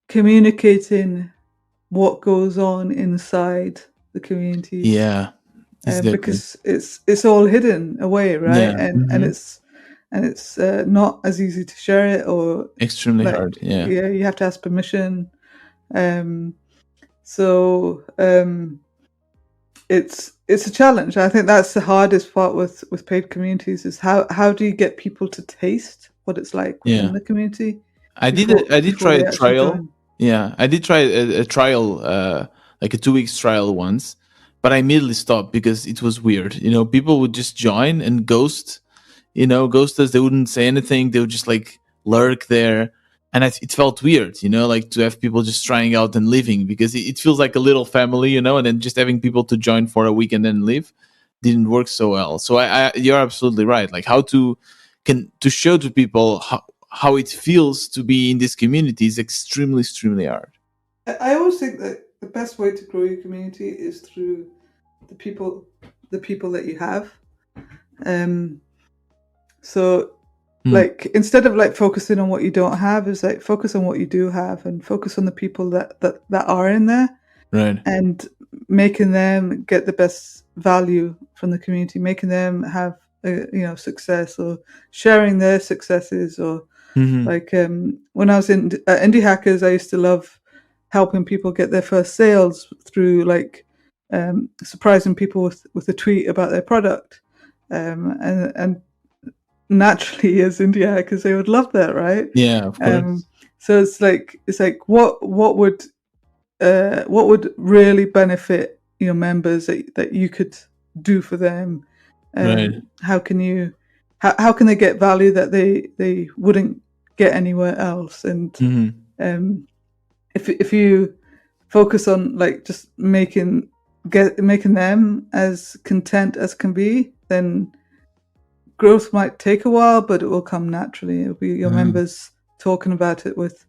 Speaker 2: communicating what goes on inside the communities,
Speaker 1: Yeah. Exactly.
Speaker 2: because it's all hidden away, right?
Speaker 1: Yeah.
Speaker 2: And it's not as easy to share it, or
Speaker 1: Extremely
Speaker 2: like,
Speaker 1: hard. Yeah.
Speaker 2: yeah, you have to ask permission. Um, so it's a challenge. I think that's the hardest part with paid communities, is how do you get people to taste what it's like within
Speaker 1: Yeah.
Speaker 2: the community
Speaker 1: I did
Speaker 2: before
Speaker 1: try
Speaker 2: they
Speaker 1: a
Speaker 2: actually
Speaker 1: trial.
Speaker 2: join.
Speaker 1: Yeah, I did try a trial, like a 2 weeks trial once, but I immediately stopped because it was weird. People would just join and ghost. Ghost us. They wouldn't say anything. They would just like lurk there, and it felt weird. Like to have people just trying out and leaving because it feels like a little family. And then just having people to join for a week and then leave. didn't work so well. So you're absolutely right. Like how to show to people how it feels to be in this community is extremely hard.
Speaker 2: I always think that the best way to grow your community is through the people, the people that you have. Um, so like instead of like focusing on what you don't have, is like focus on what you do have and focus on the people that are in there,
Speaker 1: Right.
Speaker 2: and making them get the best value from the community, making them have success, or sharing their successes, or like when I was in Indie Hackers, I used to love helping people get their first sales through like surprising people with a tweet about their product, and naturally as Indie Hackers they would love that, right?
Speaker 1: Yeah, of course.
Speaker 2: So it's like what would really benefit your members that you could do for them?
Speaker 1: Right.
Speaker 2: How can you how can they get value that they wouldn't get anywhere else? And if you focus on like just making them as content as can be, then growth might take a while, but it will come naturally. It'll be your members talking about it with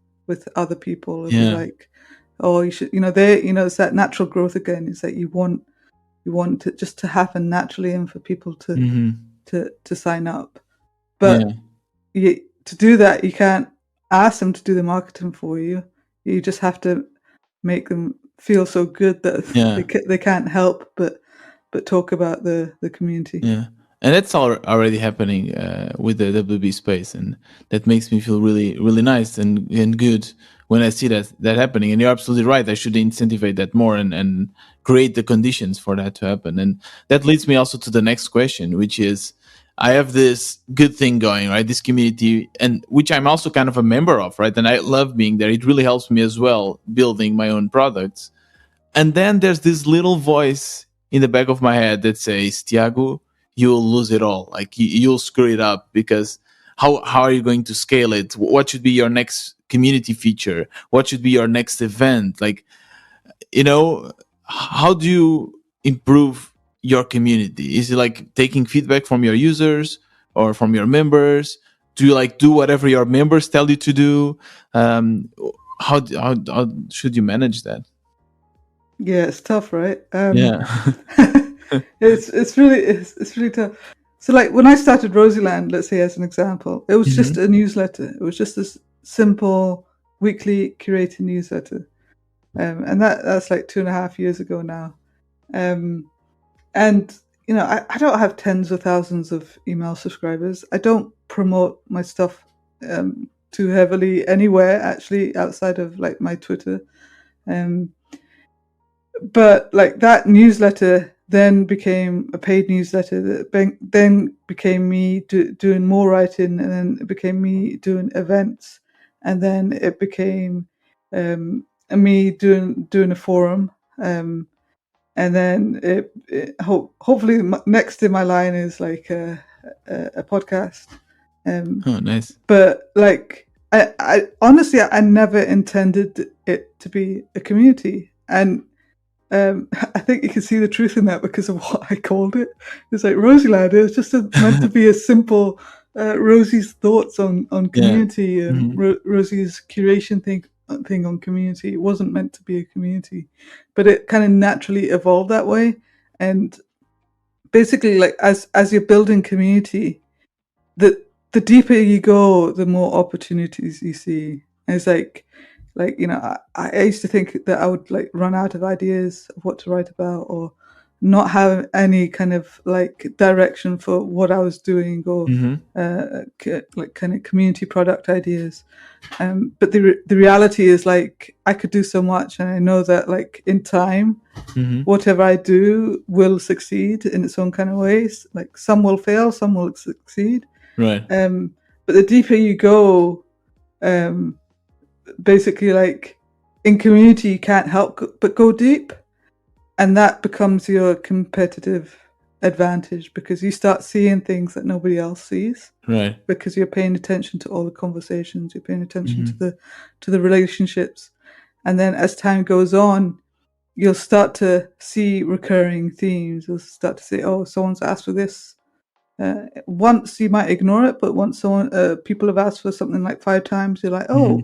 Speaker 2: other people. It'll be like, oh, you should, it's that natural growth again. It's that you want it just to happen naturally and for people to sign up. But to do that, you can't ask them to do the marketing for you. You just have to make them feel so good that they can't help but talk about the community.
Speaker 1: Yeah. And that's already happening with the WB space, and that makes me feel really nice and good when I see that happening. And you're absolutely right. I should incentivize that more and create the conditions for that to happen. And that leads me also to the next question, which is, I have this good thing going, right? This community, and which I'm also kind of a member of, right? And I love being there. It really helps me as well building my own products. And then there's this little voice in the back of my head that says, Tiago, you'll lose it all. Like you'll screw it up, because how are you going to scale it? What should be your next community feature? What should be your next event? Like, how do you improve your community? Is it like taking feedback from your users or from your members? Do you like do whatever your members tell you to do? How should you manage that?
Speaker 2: Yeah, it's tough, right?
Speaker 1: Yeah.
Speaker 2: it's really tough. So like when I started Rosieland, let's say as an example, it was just a newsletter. It was just this simple weekly curated newsletter. And that's like 2.5 years ago now. And I don't have tens of thousands of email subscribers. I don't promote my stuff too heavily anywhere, actually, outside of like my Twitter. But like that newsletter then became a paid newsletter that then became me doing more writing, and then it became me doing events, and then it became me doing a forum, and then hopefully next in my line is like a podcast.
Speaker 1: Oh, nice.
Speaker 2: But like I honestly I never intended it to be a community, and I think you can see the truth in that because of what I called it. It's like Rosieland. It was just meant to be a simple Rosie's thoughts on community and Rosie's curation thing on community. It wasn't meant to be a community, but it kind of naturally evolved that way. And basically, like as you're building community, the deeper you go, the more opportunities you see. And it's like I used to think that I would like run out of ideas of what to write about, or not have any kind of like direction for what I was doing, or like kind of community product ideas. But the reality is like I could do so much, and I know that like in time, whatever I do will succeed in its own kind of ways. Like some will fail, some will succeed.
Speaker 1: Right.
Speaker 2: But the deeper you go, basically like in community you can't help but go deep, and that becomes your competitive advantage because you start seeing things that nobody else sees,
Speaker 1: right?
Speaker 2: Because you're paying attention to all the conversations, you're paying attention to the relationships, and then as time goes on you'll start to see recurring themes. You'll start to say, "Oh, someone's asked for this." Once you might ignore it, but once people have asked for something like 5 times, you're like,
Speaker 1: Hmm.
Speaker 2: "Oh,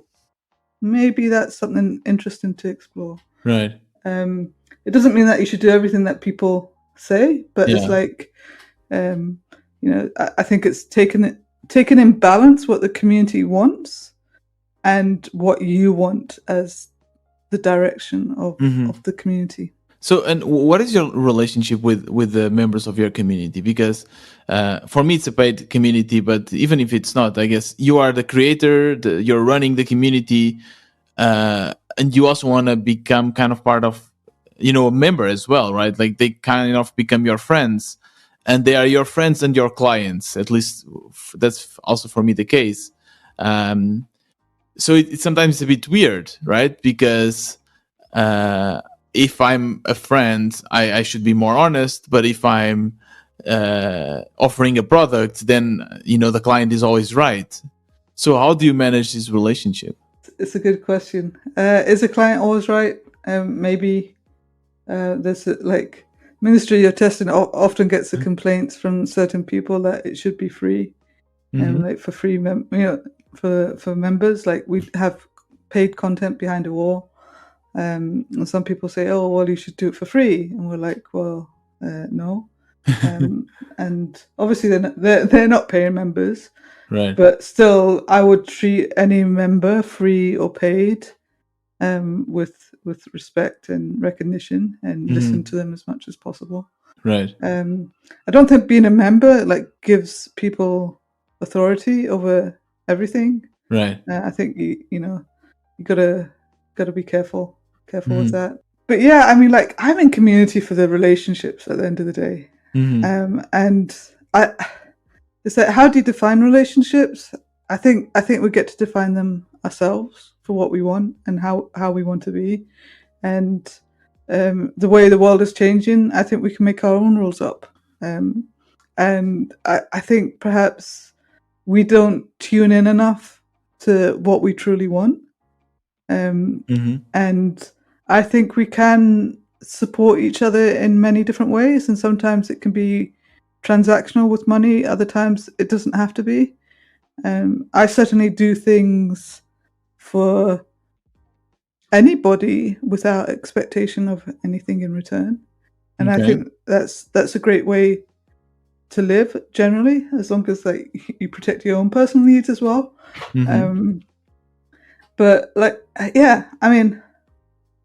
Speaker 2: maybe that's something interesting to explore."
Speaker 1: Right.
Speaker 2: Um, it doesn't mean that you should do everything that people say, but it's
Speaker 1: Yeah.
Speaker 2: like, I think it's taken in balance what the community wants and what you want as the direction
Speaker 1: Hmm.
Speaker 2: of the community.
Speaker 1: So, and what is your relationship with the members of your community? Because for me, it's a paid community, but even if it's not, I guess you are the creator, you're running the community, and you also want to become kind of part of, a member as well, right? Like they kind of become your friends, and they are your friends and your clients. At least that's also for me the case. Um, so it's sometimes a bit weird, right? Because uh, if I'm a friend, I should be more honest. But if I'm offering a product, then the client is always right. So how do you manage this relationship?
Speaker 2: It's a good question. Is a client always right? Maybe there's like Ministry of Testing often gets the complaints from certain people that it should be free, and
Speaker 1: Mm-hmm.
Speaker 2: like for free, for members, like we have paid content behind a wall. And some people say, "Oh, well, you should do it for free," and we're like, "Well, no." And obviously, they're not paying members,
Speaker 1: Right.
Speaker 2: but still, I would treat any member, free or paid, with respect and recognition, and listen
Speaker 1: Mm-hmm.
Speaker 2: to them as much as possible.
Speaker 1: Right.
Speaker 2: I don't think being a member like gives people authority over everything.
Speaker 1: Right.
Speaker 2: I think you gotta be careful with
Speaker 1: Mm-hmm.
Speaker 2: that. But yeah, I mean, like I'm in community for the relationships at the end of the day,
Speaker 1: Mm-hmm.
Speaker 2: and I is that how do you define relationships? I think we get to define them ourselves for what we want and how we want to be, and the way the world is changing. I think we can make our own rules up, um, and I think perhaps we don't tune in enough to what we truly want. Um,
Speaker 1: Mm-hmm.
Speaker 2: and I think we can support each other in many different ways. And sometimes it can be transactional with money, other times it doesn't have to be. I certainly do things for anybody without expectation of anything in return. And I
Speaker 1: Okay.
Speaker 2: think that's a great way to live generally, as long as like you protect your own personal needs as well.
Speaker 1: Mm-hmm.
Speaker 2: Um, but like, yeah, I mean,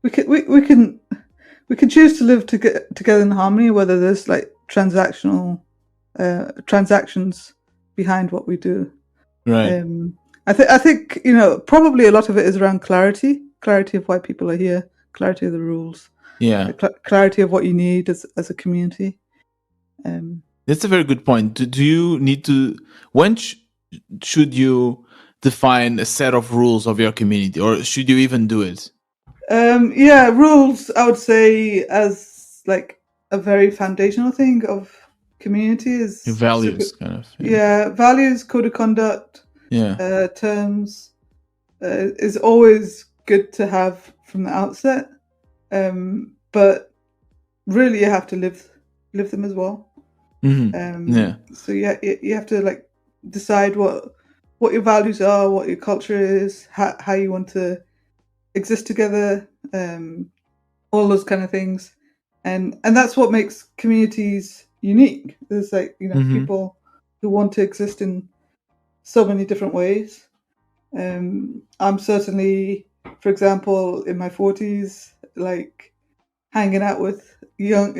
Speaker 2: we can choose to live together in harmony, whether there's like transactions behind what we do.
Speaker 1: Right.
Speaker 2: Um, I think probably a lot of it is around clarity of why people are here, clarity of the rules,
Speaker 1: Yeah.
Speaker 2: clarity of what you need as a community. Um,
Speaker 1: That's a very good point. Do you need to when should you define a set of rules of your community, or should you even do it?
Speaker 2: yeah, rules I would say as like a very foundational thing of community
Speaker 1: Your
Speaker 2: is
Speaker 1: values, kind of. Yeah.
Speaker 2: yeah, values, code of conduct,
Speaker 1: Yeah.
Speaker 2: terms is always good to have from the outset. But really, you have to live them as well.
Speaker 1: Mm-hmm. Yeah.
Speaker 2: So yeah, you have to like decide what your values are, what your culture is, how you want to exist together, all those kind of things, and that's what makes communities unique. There's like
Speaker 1: Mm-hmm.
Speaker 2: people who want to exist in so many different ways. I'm certainly, for example, in my 40s, like hanging out with young,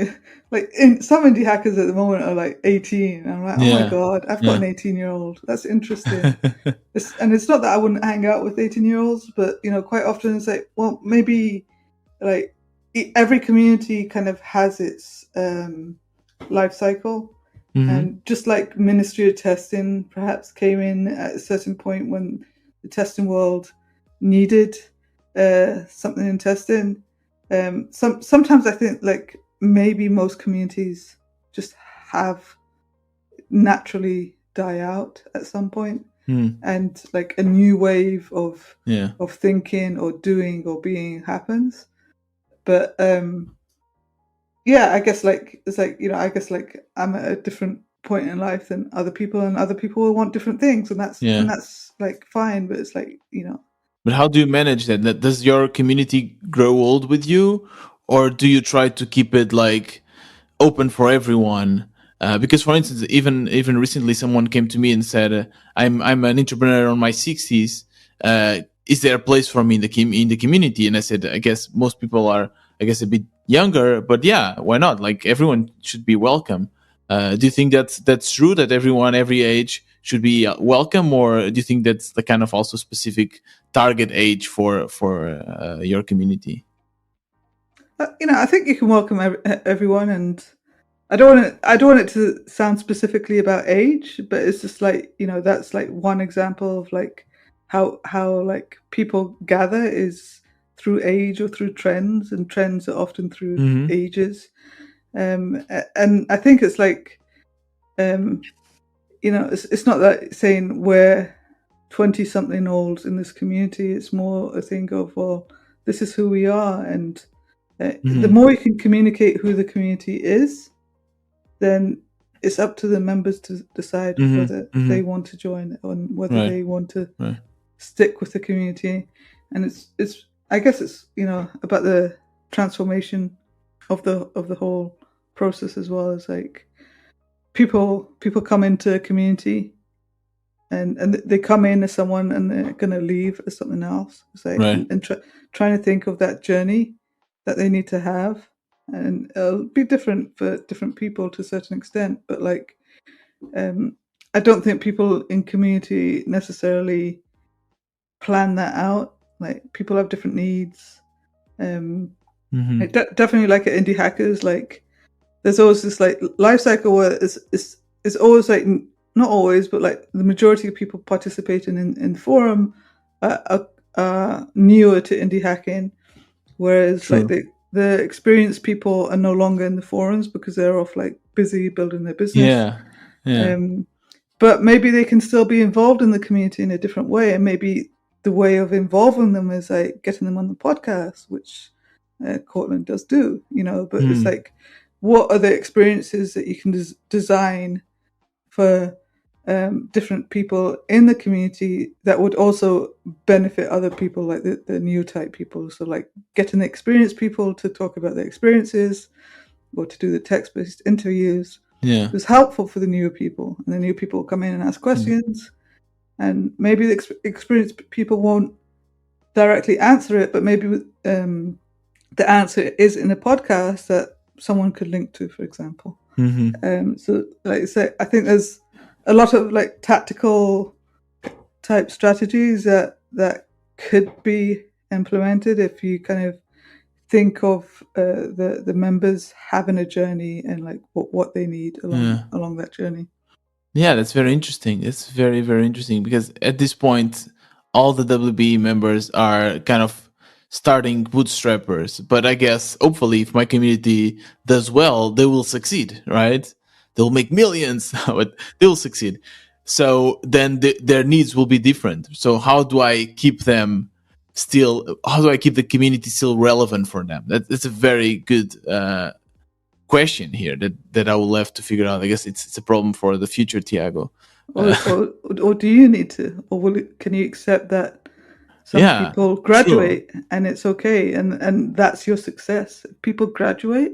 Speaker 2: like some indie hackers at the moment are like 18. I'm like, oh my
Speaker 1: Yeah.
Speaker 2: god, I've got
Speaker 1: Yeah.
Speaker 2: an 18-year-old. That's interesting. And it's not that I wouldn't hang out with 18-year-olds, but quite often it's like, well, maybe like every community kind of has its life cycle,
Speaker 1: Mm-hmm.
Speaker 2: and just like Ministry of Testing perhaps came in at a certain point when the testing world needed something in testing. Sometimes I think like maybe most communities just have naturally die out at some point,
Speaker 1: Mm.
Speaker 2: and like a new wave of
Speaker 1: Yeah.
Speaker 2: thinking or doing or being happens. But yeah, I guess like it's like I guess like I'm at a different point in life than other people, and other people will want different things, and
Speaker 1: Yeah.
Speaker 2: that's like fine. But it's like
Speaker 1: But how do you manage that? Does your community grow old with you, or do you try to keep it like open for everyone? Because, for instance, even recently, someone came to me and said, I'm an entrepreneur on my 60s. Is there a place for me in the community?" And I said, "I guess most people are, I guess, a bit younger, but yeah, why not? Like everyone should be welcome." Do you think that's true, that everyone, every age, should be welcome, or do you think that's the kind of also specific target age for your community?
Speaker 2: I think you can welcome everyone, and I don't want it to sound specifically about age, but it's just like that's like one example of like how like people gather is through age or through trends, and trends are often through
Speaker 1: Mm-hmm.
Speaker 2: ages. And I think it's like it's not that saying we're 20 something olds in this community. It's more a thing of, well, this is who we are, and the
Speaker 1: Mm-hmm.
Speaker 2: more you can communicate who the community is, then it's up to the members to decide
Speaker 1: Mm-hmm.
Speaker 2: whether
Speaker 1: Mm-hmm.
Speaker 2: they want to join and whether
Speaker 1: Right.
Speaker 2: they want to
Speaker 1: Right.
Speaker 2: stick with the community. And it's I guess it's about the transformation of the whole process, as well as like people come into a community, and they come in as someone and they're going to leave as something else. It's like
Speaker 1: Right.
Speaker 2: and trying to think of that journey that they need to have, and it'll be different for different people to a certain extent. But like, I don't think people in community necessarily plan that out. Like people have different needs.
Speaker 1: Mm-hmm.
Speaker 2: Definitely like at indie hackers, like there's always this like life cycle where it's always like not always, but like the majority of people participating in the forum are newer to indie hacking, whereas like
Speaker 1: True.
Speaker 2: the experienced people are no longer in the forums because they're off like busy building their business.
Speaker 1: Yeah. Yeah.
Speaker 2: But maybe they can still be involved in the community in a different way, and maybe the way of involving them is like getting them on the podcast, which Cortland does do, but it's
Speaker 1: Mm.
Speaker 2: like, what are the experiences that you can design for different people in the community that would also benefit other people, like the new type people? So like getting the experienced people to talk about their experiences or to do the text-based interviews
Speaker 1: Yeah.
Speaker 2: was helpful for the newer people, and the new people come in and ask
Speaker 1: Mm.
Speaker 2: questions, and maybe the experienced people won't directly answer it, but maybe the answer is in a podcast that someone could link to, for example.
Speaker 1: Mm-hmm.
Speaker 2: So, like I say, I think there's a lot of like tactical type strategies that could be implemented if you kind of think of the members having a journey and like what they need
Speaker 1: Yeah.
Speaker 2: along that journey.
Speaker 1: Yeah, that's very interesting. It's very, very interesting because at this point, all the WB members are kind of starting bootstrappers. But I guess hopefully, if my community does well, they will succeed, right? They'll make millions, but they'll succeed. So then their needs will be different. So how do I keep them still? How do I keep the community still relevant for them? That's a very good question here that I will have to figure out. I guess it's a problem for the future, Tiago.
Speaker 2: Or, or or do you need to, or can you accept that some
Speaker 1: Yeah,
Speaker 2: people
Speaker 1: sure.
Speaker 2: graduate and it's okay, and that's your success? If people graduate,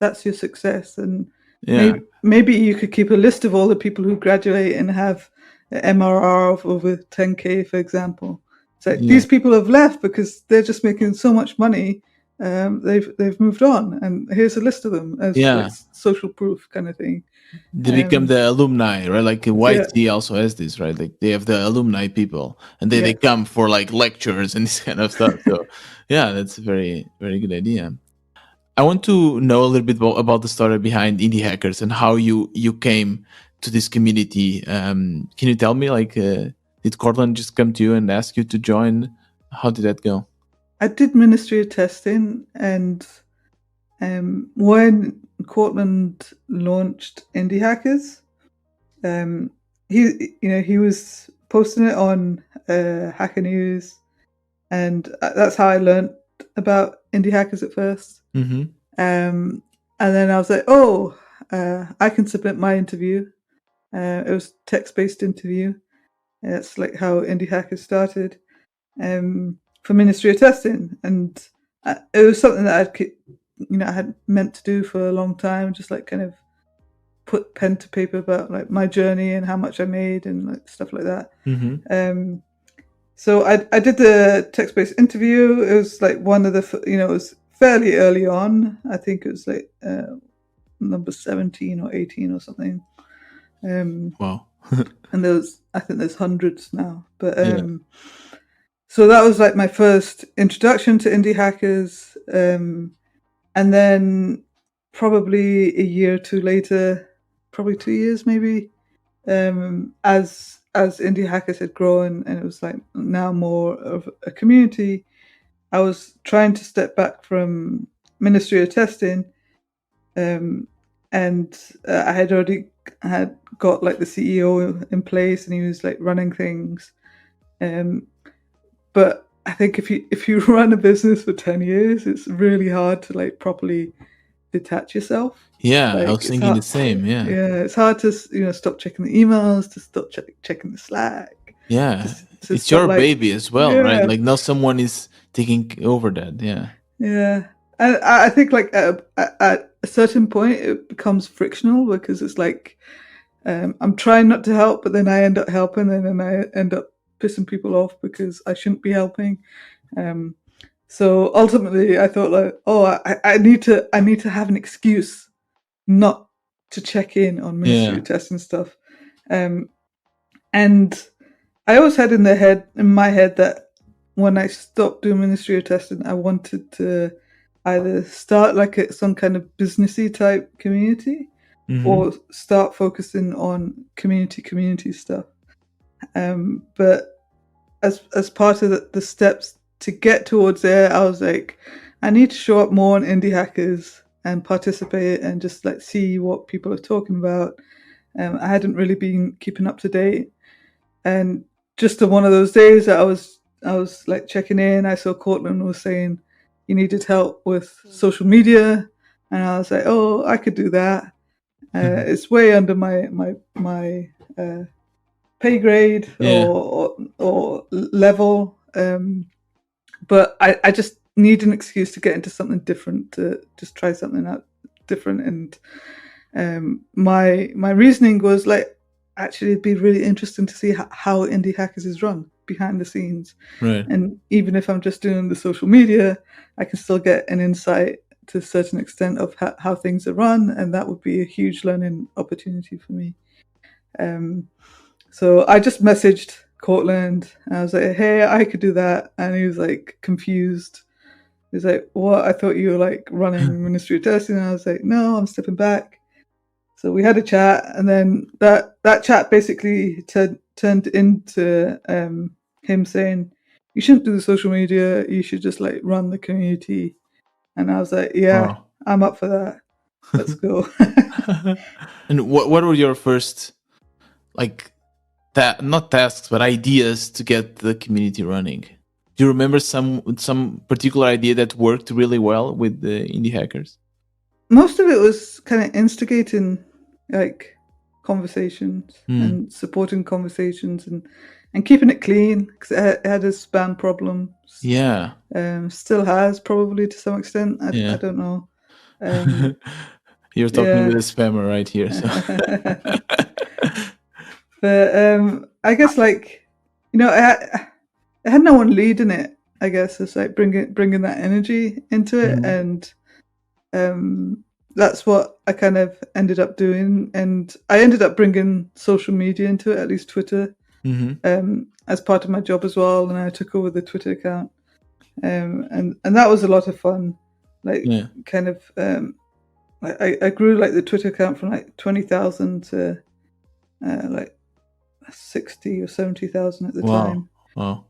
Speaker 2: that's your success, and
Speaker 1: Yeah,
Speaker 2: maybe you could keep a list of all the people who graduate and have an MRR of over 10K, for example. It's like
Speaker 1: yeah,
Speaker 2: these people have left because they're just making so much money. They've moved on, and here's a list of them as like
Speaker 1: yeah.
Speaker 2: social proof kind of thing.
Speaker 1: They become
Speaker 2: Um,
Speaker 1: the alumni, right? Like
Speaker 2: yeah,
Speaker 1: YT also has this, right? Like they have the alumni people, and they
Speaker 2: yeah.
Speaker 1: come for like lectures and this kind of stuff. So, yeah, that's a very very good idea. I want to know a little bit about the story behind Indie Hackers and how you came to this community. Can you tell me, like, did Cortland just come to you and ask you to join? How did that go?
Speaker 2: I did ministry of testing, and when Cortland launched Indie Hackers, he was posting it on Hacker News, and that's how I learned about indie hackers at first.
Speaker 1: Mm-hmm.
Speaker 2: And then I was like, oh, I can submit my interview. It was text-based interview. That's like how indie hackers started, for Ministry of Testing, and it was something that I had meant to do for a long time, just like kind of put pen to paper about like my journey and how much I made and like stuff like that.
Speaker 1: Mm-hmm.
Speaker 2: So I did the text-based interview. It was like one of the, it was fairly early on. I think it was like number 17 or 18 or something.
Speaker 1: Wow.
Speaker 2: And I think there's hundreds now. But
Speaker 1: Yeah.
Speaker 2: so that was like my first introduction to indie hackers. And then probably a year or two later, probably 2 years maybe, as indie hackers had grown and it was like now more of a community, I was trying to step back from Ministry of Testing, and I had already got like the CEO in place and he was like running things, but I think if you run a business for 10 years, it's really hard to like properly detach yourself.
Speaker 1: Yeah, I
Speaker 2: Like
Speaker 1: was
Speaker 2: it's
Speaker 1: thinking the
Speaker 2: hard.
Speaker 1: same. Yeah.
Speaker 2: Yeah, it's hard to stop checking the emails, to stop checking the Slack,
Speaker 1: Yeah.
Speaker 2: to
Speaker 1: It's
Speaker 2: stop
Speaker 1: your
Speaker 2: like,
Speaker 1: baby as well, right?
Speaker 2: yeah,
Speaker 1: Like now someone is taking over that. Yeah.
Speaker 2: yeah. And I think like at a certain point it becomes frictional because it's like, I'm trying not to help, but then I end up helping, and then I end up pissing people off because I shouldn't be helping. So ultimately, I thought like, oh, I need to have an excuse not to check in on Ministry
Speaker 1: Yeah.
Speaker 2: of Testing stuff, and I always had in my head that when I stopped doing Ministry of Testing, I wanted to either start like some kind of businessy type community
Speaker 1: Mm-hmm.
Speaker 2: or start focusing on community stuff. But as part of the steps to get towards there, I was like, I need to show up more on Indie Hackers and participate and just like see what people are talking about. I hadn't really been keeping up to date, and just on one of those days that I was like checking in, I saw Cortland was saying he needed help with social media, and I was like, oh, I could do that. It's way under my pay grade
Speaker 1: Yeah.
Speaker 2: or level, but I just need an excuse to get into something different, to just try something out different. And my reasoning was like, actually it'd be really interesting to see how Indie Hackers is run behind the scenes,
Speaker 1: Right.
Speaker 2: and even if I'm just doing the social media, I can still get an insight to a certain extent of how things are run, and that would be a huge learning opportunity for me. So I just messaged Cortland and I was like, hey, I could do that. And he was like confused. He was like, what? I thought you were like running Ministry of Testing. And I was like, no, I'm stepping back. So we had a chat, and then that chat basically turned into him saying, you shouldn't do the social media, you should just like run the community. And I was like, yeah,
Speaker 1: Wow.
Speaker 2: I'm up for that. Let's go.
Speaker 1: And what were your first, like, not tasks but ideas to get the community running? Do you remember some particular idea that worked really well with the indie hackers?
Speaker 2: Most of it was kind of instigating like conversations and supporting conversations and keeping it clean, because it had a spam problem.
Speaker 1: Yeah.
Speaker 2: Still has, probably to some extent. I
Speaker 1: Yeah.
Speaker 2: don't know.
Speaker 1: You're talking
Speaker 2: Yeah.
Speaker 1: with a spammer right here. So
Speaker 2: But I guess like, I had no one leading it. I guess it's like bringing that energy into it, and that's what I kind of ended up doing. And I ended up bringing social media into it, at least Twitter, as part of my job as well. And I took over the Twitter account, and that was a lot of fun. Like,
Speaker 1: yeah.
Speaker 2: kind of, I grew like the Twitter account from like 20,000 to like 60 or 70,000 at the time.
Speaker 1: Wow.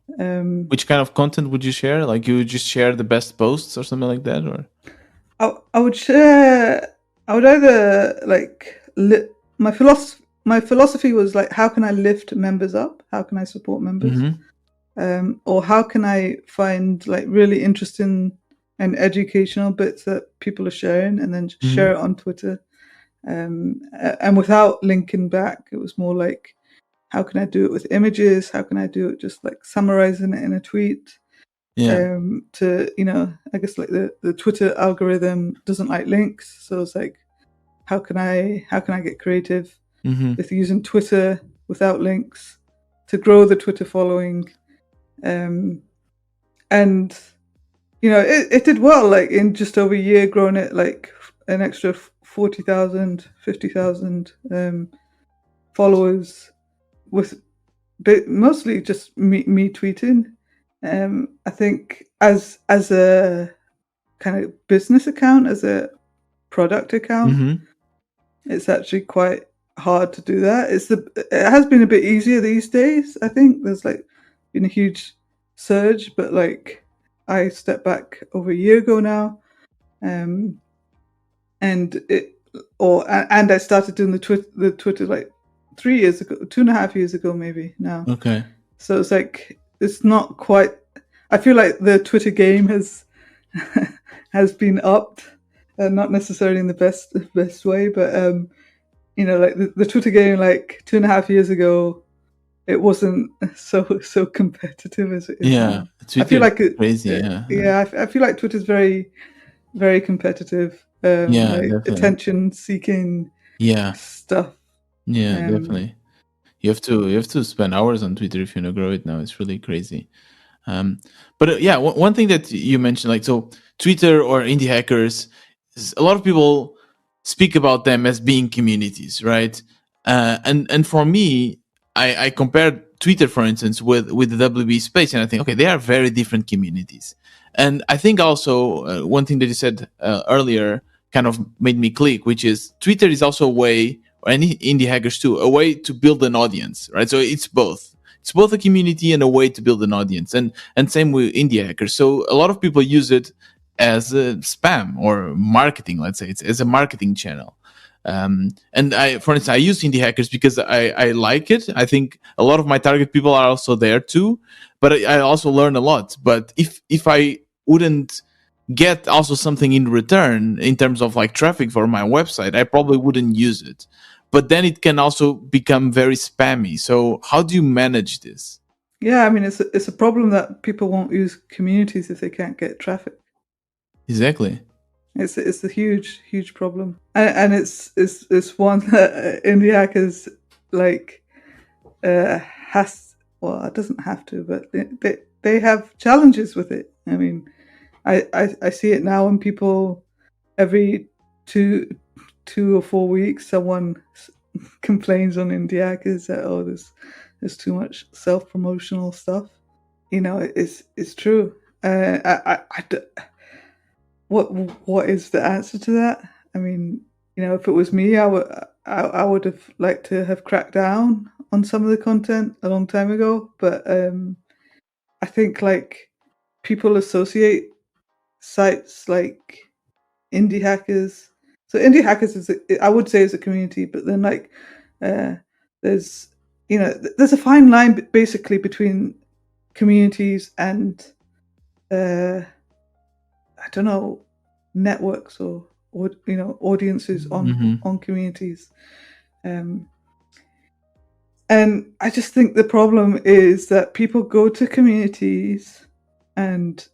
Speaker 1: Which kind of content would you share? Like, you would just share the best posts or something like that, or?
Speaker 2: I would share. I would either like my philosophy was like, how can I lift members up? How can I support members? Or how can I find like really interesting and educational bits that people are sharing, and then
Speaker 1: Mm-hmm.
Speaker 2: share it on Twitter. And without linking back, it was more like, how can I do it with images? How can I do it just like summarizing it in a tweet?
Speaker 1: Yeah.
Speaker 2: To I guess like the Twitter algorithm doesn't like links, so it's like, how can I get creative
Speaker 1: Mm-hmm.
Speaker 2: with using Twitter without links to grow the Twitter following, and it did well. Like in just over a year, growing it like an extra 40,000, 50,000 followers with mostly just me tweeting. I think as a kind of business account, as a product account,
Speaker 1: Mm-hmm.
Speaker 2: it's actually quite hard to do that. It has been a bit easier these days. I think there's like been a huge surge, but like I stepped back over a year ago now, um, and I started doing the Twitter like 3 years ago, 2.5 years ago maybe now.
Speaker 1: Okay.
Speaker 2: So it's like it's not quite. I feel like the Twitter game has has been upped, not necessarily in the best way, but like the Twitter game like 2.5 years ago, it wasn't so competitive as it is
Speaker 1: Yeah.
Speaker 2: now. I
Speaker 1: Twitter
Speaker 2: feel
Speaker 1: is
Speaker 2: like
Speaker 1: crazy. Yeah.
Speaker 2: yeah, I feel like Twitter's very very competitive,
Speaker 1: Yeah.
Speaker 2: like
Speaker 1: Definitely.
Speaker 2: attention seeking
Speaker 1: Yeah.
Speaker 2: stuff.
Speaker 1: Yeah.
Speaker 2: Um,
Speaker 1: Definitely. You have to spend hours on Twitter if you want to grow it now. It's really crazy. But yeah, one thing that you mentioned, like, so Twitter or indie hackers, a lot of people speak about them as being communities, right? And for me, I compared Twitter, for instance, with the WB space, and I think, okay, they are very different communities. And I think also one thing that you said earlier kind of made me click, which is Twitter is also a way, or any indie hackers too, a way to build an audience, right? So it's both a community and a way to build an audience, and same with indie hackers. So a lot of people use it as a spam or marketing. Let's say it's as a marketing channel. And for instance, I use indie hackers because I like it. I think a lot of my target people are also there too, but I also learn a lot. But if I wouldn't get also something in return in terms of like traffic for my website, I probably wouldn't use it. But then it can also become very spammy. So how do you manage this?
Speaker 2: yeah, I mean it's a problem that people won't use communities if they can't get traffic.
Speaker 1: Exactly.
Speaker 2: It's a huge problem, and it's one that indie hackers like has, well, it doesn't have to, but they have challenges with it. I mean, I see it now when people every two or 4 weeks someone complains on indie hackers that, oh, there's too much self promotional stuff. It's true. What is the answer to that? I mean, if it was me, I would have liked to have cracked down on some of the content a long time ago. But I think like people associate sites like indie hackers. So indie hackers I would say is a community, but then like uh, there's there's a fine line basically between communities and I don't know, networks or audiences
Speaker 1: Mm-hmm.
Speaker 2: on communities. Um, and I just think the problem is that people go to communities and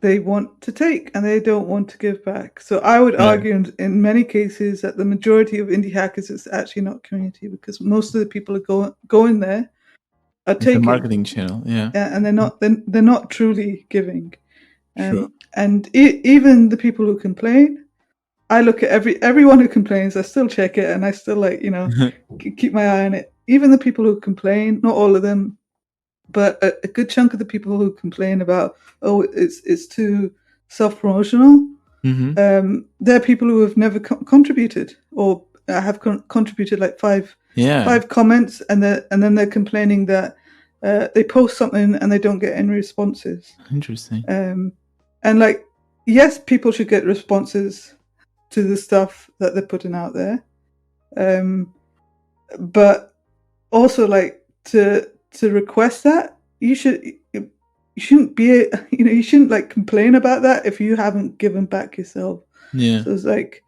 Speaker 2: they want to take and they don't want to give back. So I would
Speaker 1: Yeah.
Speaker 2: argue in many cases that the majority of indie hackers is actually not community, because most of the people are going there are
Speaker 1: It's a
Speaker 2: taking,
Speaker 1: marketing channel. Yeah.
Speaker 2: and they're not truly giving.
Speaker 1: True.
Speaker 2: And even the people who complain, I look at everyone who complains. I still check it, and I still like keep my eye on it. Even the people who complain, not all of them, but a good chunk of the people who complain about, oh, it's too self promotional.
Speaker 1: Mm-hmm.
Speaker 2: They're people who have never contributed, or have contributed like
Speaker 1: Yeah.
Speaker 2: five comments, and then they're complaining that they post something and they don't get any responses.
Speaker 1: Interesting.
Speaker 2: And like, yes, people should get responses to the stuff that they're putting out there, but also like to request that you you shouldn't be, you shouldn't like complain about that if you haven't given back yourself.
Speaker 1: Yeah.
Speaker 2: So it's like,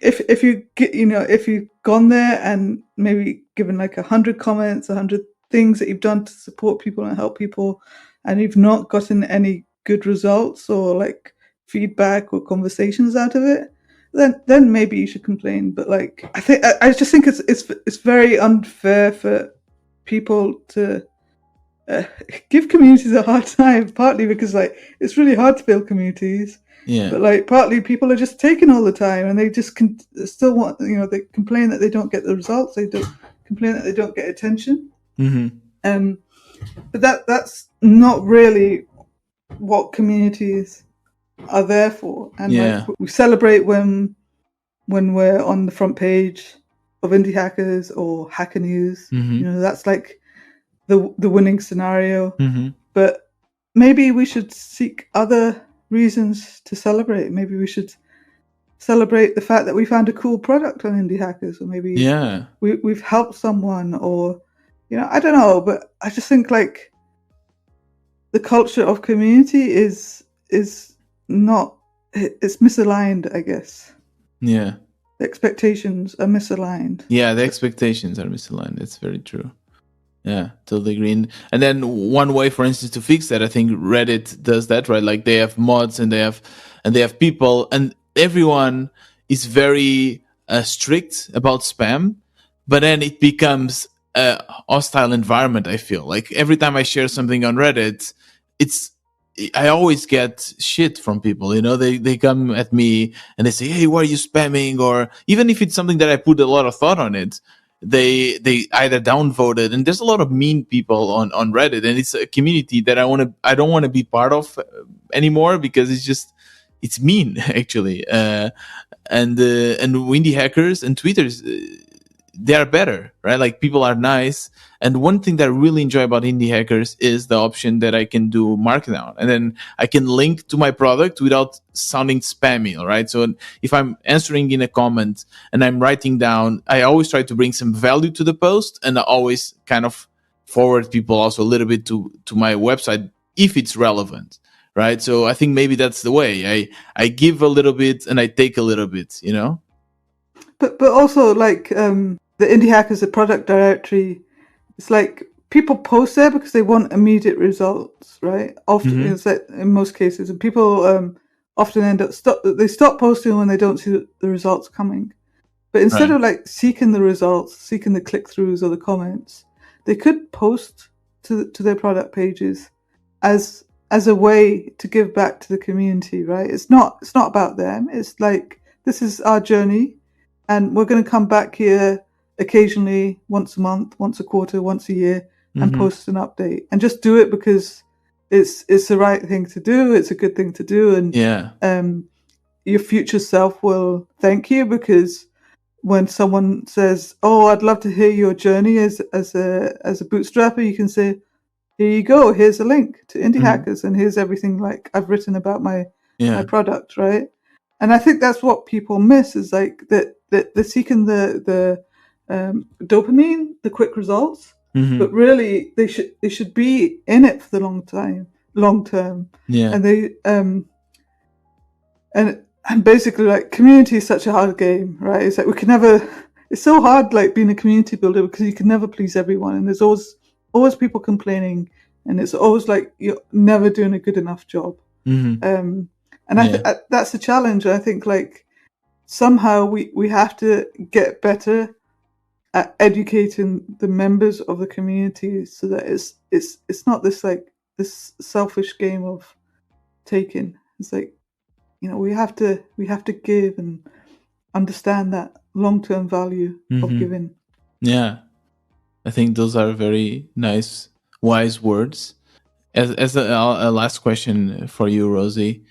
Speaker 2: if you get, if you've gone there and maybe given like 100 comments, 100 things that you've done to support people and help people, and you've not gotten any good results or like feedback or conversations out of it, then maybe you should complain. But like, I just think it's very unfair for people to uh, give communities a hard time, partly because like it's really hard to build communities,
Speaker 1: Yeah.
Speaker 2: but like partly people are just taking all the time and they just still want, they complain that they don't get the results, they don't complain that they don't get attention.
Speaker 1: Mm-hmm.
Speaker 2: But that's not really what communities are there for. And
Speaker 1: Yeah.
Speaker 2: like we celebrate when we're on the front page of Indie Hackers or Hacker News.
Speaker 1: Mm-hmm.
Speaker 2: That's like the winning scenario.
Speaker 1: Mm-hmm.
Speaker 2: But maybe we should seek other reasons to celebrate. Maybe we should celebrate the fact that we found a cool product on Indie Hackers, or maybe
Speaker 1: Yeah.
Speaker 2: we've helped someone, or I don't know. But I just think like the culture of community is not, it's misaligned, I guess.
Speaker 1: Yeah.
Speaker 2: The expectations are misaligned.
Speaker 1: Yeah, the expectations are misaligned. It's very true. Yeah, totally agree. And then one way, for instance, to fix that, I think Reddit does that, right? Like they have mods and they have people, and everyone is very strict about spam. But then it becomes a hostile environment. I feel like every time I share something on Reddit, I always get shit from people. They come at me and they say, "Hey, why are you spamming?" Or even if it's something that I put a lot of thought on it, they either downvoted. And there's a lot of mean people on Reddit, and it's a community that I don't want to be part of anymore, because it's mean actually. And Windy Hackers and Tweeters, they are better, right? Like people are nice. And one thing that I really enjoy about Indie Hackers is the option that I can do markdown, and then I can link to my product without sounding spammy, all right? So if I'm answering in a comment and I'm writing down, I always try to bring some value to the post, and I always kind of forward people also a little bit to my website if it's relevant, right? So I think maybe that's the way. I give a little bit and I take a little bit,
Speaker 2: But also like the Indie Hackers, the product directory, it's like people post there because they want immediate results, right? Often it's like in most cases, and people often end up they stop posting when they don't see the results coming. But instead of like seeking the results, seeking the click-throughs or the comments, they could post to their product pages as a way to give back to the community, right? It's not about them. It's like, this is our journey, and we're going to come back here occasionally, once a month, once a quarter, once a year, and post an update, and just do it because it's the right thing to do. It's a good thing to do, and your future self will thank you, because when someone says, "Oh, I'd love to hear your journey as a bootstrapper," you can say, "Here you go. Here's a link to Indie Hackers, and here's everything like I've written about my product," right? And I think that's what people miss, is like that they're seeking the dopamine, the quick results, but really they should be in it for the long term.
Speaker 1: Yeah.
Speaker 2: And they and basically, like, community is such a hard game, right? It's like it's so hard, like, being a community builder, because you can never please everyone, and there's always people complaining, and it's always like you're never doing a good enough job. And that's the challenge. I think, like, somehow we have to get better at educating the members of the community, so that it's not this selfish game of taking. It's like, we have to give and understand that long-term value of giving.
Speaker 1: Yeah, I think those are very nice, wise words. As a last question for you, Rosie.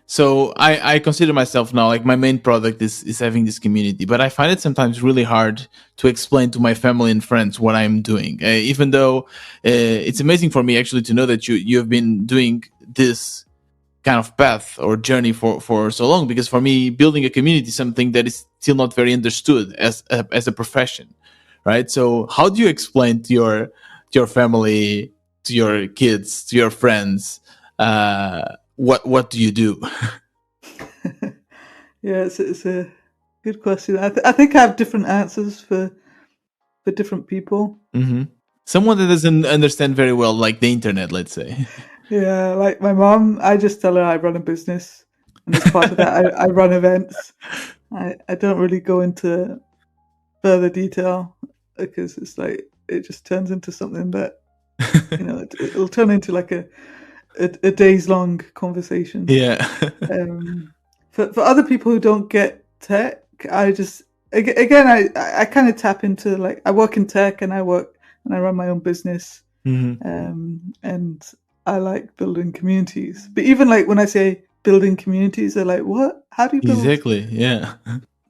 Speaker 1: So I consider myself now, like, my main product is having this community, but I find it sometimes really hard to explain to my family and friends what I'm doing. Even though it's amazing for me actually to know that you have been doing this kind of path or journey for so long, because for me, building a community is something that is still not very understood as a profession, right? So how do you explain to your family to your kids, to your friends, what do you do?
Speaker 2: Yeah, it's a good question. I think I have different answers for different people.
Speaker 1: Mm-hmm. Someone that doesn't understand very well, like the internet, let's say.
Speaker 2: Yeah, like my mom, I just tell her I run a business, and as part of that, I run events. I don't really go into further detail because it's like it just turns into something that it'll turn into like a days long conversation.
Speaker 1: Yeah.
Speaker 2: For other people who don't get tech, I just again I kind of tap into, like, I work in tech and I run my own business, and I like building communities. But even like when I say building communities, they're like, "What? How do you build?"
Speaker 1: Exactly. Yeah.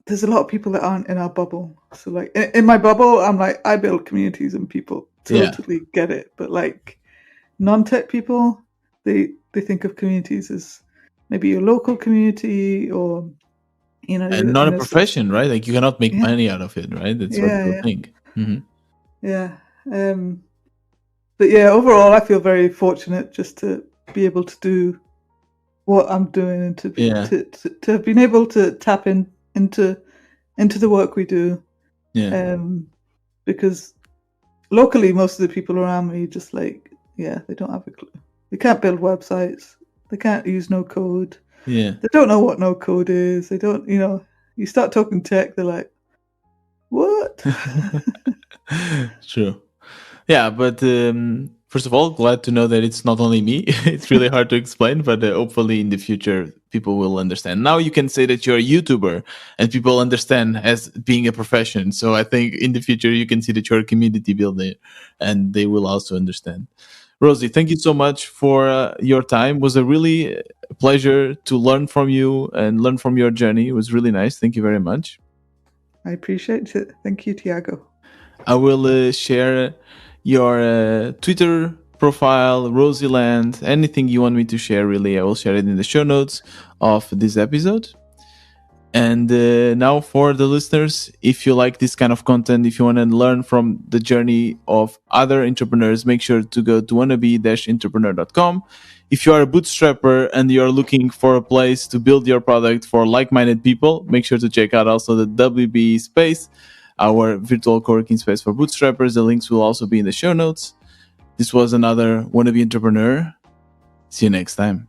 Speaker 2: There's a lot of people that aren't in our bubble. So like in my bubble, I'm like, I build communities and people
Speaker 1: Yeah.
Speaker 2: totally get it. But like non-tech people, they think of communities as maybe your local community, or
Speaker 1: And not a profession, right? Like you cannot make money out of it, right? That's what people think. Mm-hmm.
Speaker 2: Yeah. But yeah, overall, I feel very fortunate just to be able to do what I'm doing, and to have been able to tap into the work we do.
Speaker 1: Yeah.
Speaker 2: Because locally, most of the people around me just like, yeah, they don't have a clue. They can't build websites. They can't use no code.
Speaker 1: Yeah.
Speaker 2: They don't know what no code is. They don't, you start talking tech, they're like, what?
Speaker 1: True. Yeah, but first of all, glad to know that it's not only me. It's really hard to explain, but hopefully in the future people will understand. Now you can say that you're a YouTuber and people understand as being a profession. So I think in the future you can see that you're a community builder and they will also understand. Rosie, thank you so much for your time. It was a really pleasure to learn from you and learn from your journey. It was really nice. Thank you very much.
Speaker 2: I appreciate it. Thank you, Tiago.
Speaker 1: I will share your Twitter profile, Rosieland, anything you want me to share, really. I will share it in the show notes of this episode. And now, for the listeners, if you like this kind of content, if you want to learn from the journey of other entrepreneurs, make sure to go to wannabe-entrepreneur.com. If you are a bootstrapper and you're looking for a place to build your product for like-minded people, make sure to check out also the WB space, our virtual co-working space for bootstrappers. The links will also be in the show notes. This was another Wannabe Entrepreneur. See you next time.